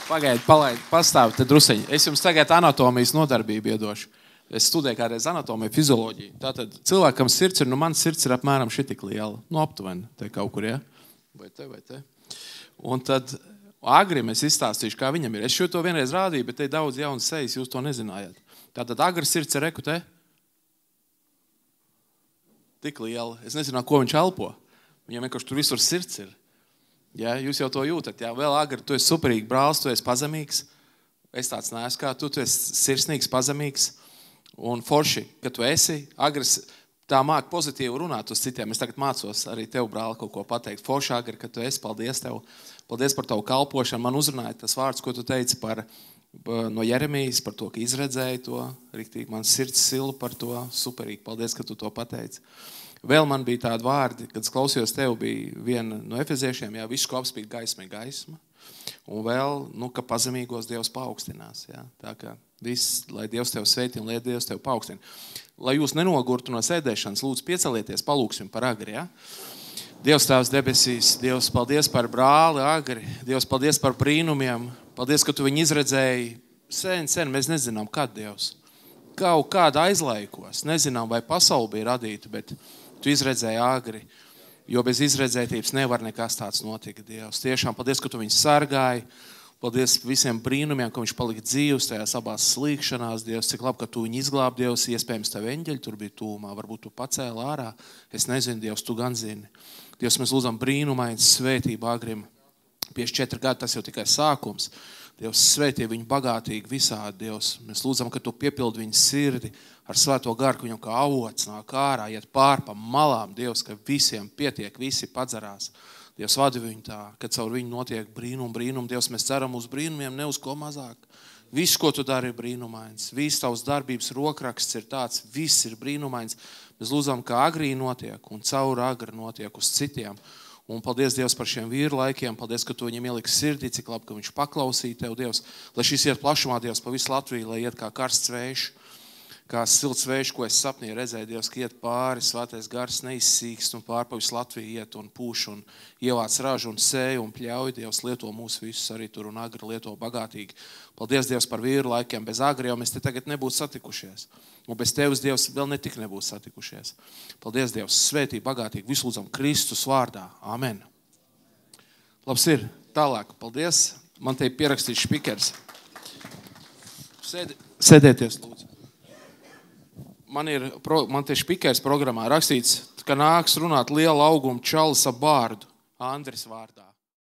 Pagaidi, pastāv te druseņi. Es jums tagad anatomijas nodarbību iedošu. Es studēju kādreiz anatomiju, fizioloģiju. Tātad cilvēkam sirds ir, man sirds ir apmēram šitik liela. Aptuveni, te kaut kur, ja? Vai te. Un tad Agrim es izstāstīšu, kā viņam ir. Es šo to vienreiz rādīju, bet te daudz jaunas sejas, jūs to nezinājāt. Tātad Agri sirds ir reku te. Tik liela. Es nezinu, ko viņš elpo. Viņam vienkārši tur visur sirds ir. Ja, jūs jau to jūtat. Ja. Vēl Agri, tu esi superīgi brālis, tu esi pazemīgs. Es tāds neesmu kā tu esi sirsnīgs, pazemīgs. Un forši, ka tu esi. Agris tā māk pozitīvi runāt uz citiem. Es tagad mācos arī tev, brāli, kaut ko pateikt. Forši, Agri, ka tu esi. Paldies tev. Paldies par tavu kalpošanu. Man uzrunāja tas vārds, ko tu teici no Jeremijas, par to, ka izredzēji to. Riktīgi, man sirds sila par to. Superīgi. Paldies, ka tu to pateici. Vēl man bija tādi vārdi, kad es klausījos tev, bija viena no efeziešiem, jā, visu, ko apspīd gaisma ir gaisma. Un vēl, ka pazemīgos Dievs paaugstinās. Jā. Tā kā viss, lai Dievs tev sveitī un lai Dievs tev paaugstina. Lai jūs nenogurtu no sēdēšanas, lūdzu piecelieties, palūksim par Agri. Jā. Dievs tēvs debesīs, Dievs, paldies par brāli Agri. Dievs, paldies par brīnumiem. Paldies, ka tu viņu izredzēji sen, mēs nezinām, kad Dievs. Kaut kāda aizlaikos. Nezinām, vai pasauli bija radīta, bet tu izredzēji Agri, jo bez izredzētības nevar nekas tāds notika, Dievs. Tiešām paldies, ka tu viņu sargāji. Paldies visiem brīnumiem, ka viņš palika dzīvs tajās abās slīkšanās, Dievs. Cik labi, ka tu viņu izglābi, Dievs. Iespējams, tev eņģeļi tur bija tūmā. Varbūt tu pacēli ārā. Es nezinu, Dievs, tu gan zini. Dievs, mēs lūdzam brīnumains svētību Agrim. 54 gadi, tas jau tikai sākums. Dievs, svētī viņu bagātīgi visādi, Dievs. Mēs lūdzam, ka tu piepildi viņu sirdi ar svēto garu, ka viņam kā avots nāk ārā, iet pār pa malām, Dievs, ka visiem pietiek, visi padzarās. Dievs, vadi viņu tā, ka caur viņu notiek brīnum. Dievs, mēs ceram uz brīnumiem, ne uz ko mazāk. Viss, ko tu dari, ir brīnumains. Viss tavs darbības rokraksts ir tāds, viss ir brīnumains. Mēs lūdzam, ka Agri notiek un caur Agri notiek uz citiem. Un paldies, Dievs, par šiem vīru laikiem. Paldies, ka tu viņam ieliksi sirdī, cik labi, ka viņš paklausīja tev, Dievs. Lai šis iet plašumā, Dievs, pa visu Latviju, lai iet kā karsts vējš, kā silts vējš, ko es sapnī redzēju, Dievs, ka iet pāri, svētais gars neizsīkst un pāri pa visu Latviju iet un pūš un ievāc ražu un sēju un pļauj, Dievs, lieto mūs visus arī tur un agri lieto bagātīgi. Paldies, Dievs, par vīru laikiem. Bez agri jau mēs te tagad nebūtu satikušies. Un bez tevis, Dievs, vēl netik nebūtu satikušies. Paldies, Dievs, svētī, bagātīgi, visu lūdzam Kristus vārdā. Amen. Labs ir. Tālāk. Paldies. Man te ir pierakstīts špikers. Sēdieties, lūdzu. Man te špikers programmā rakstīts, ka nāks runāt liela auguma čalis ap bārdu Andris vārdā.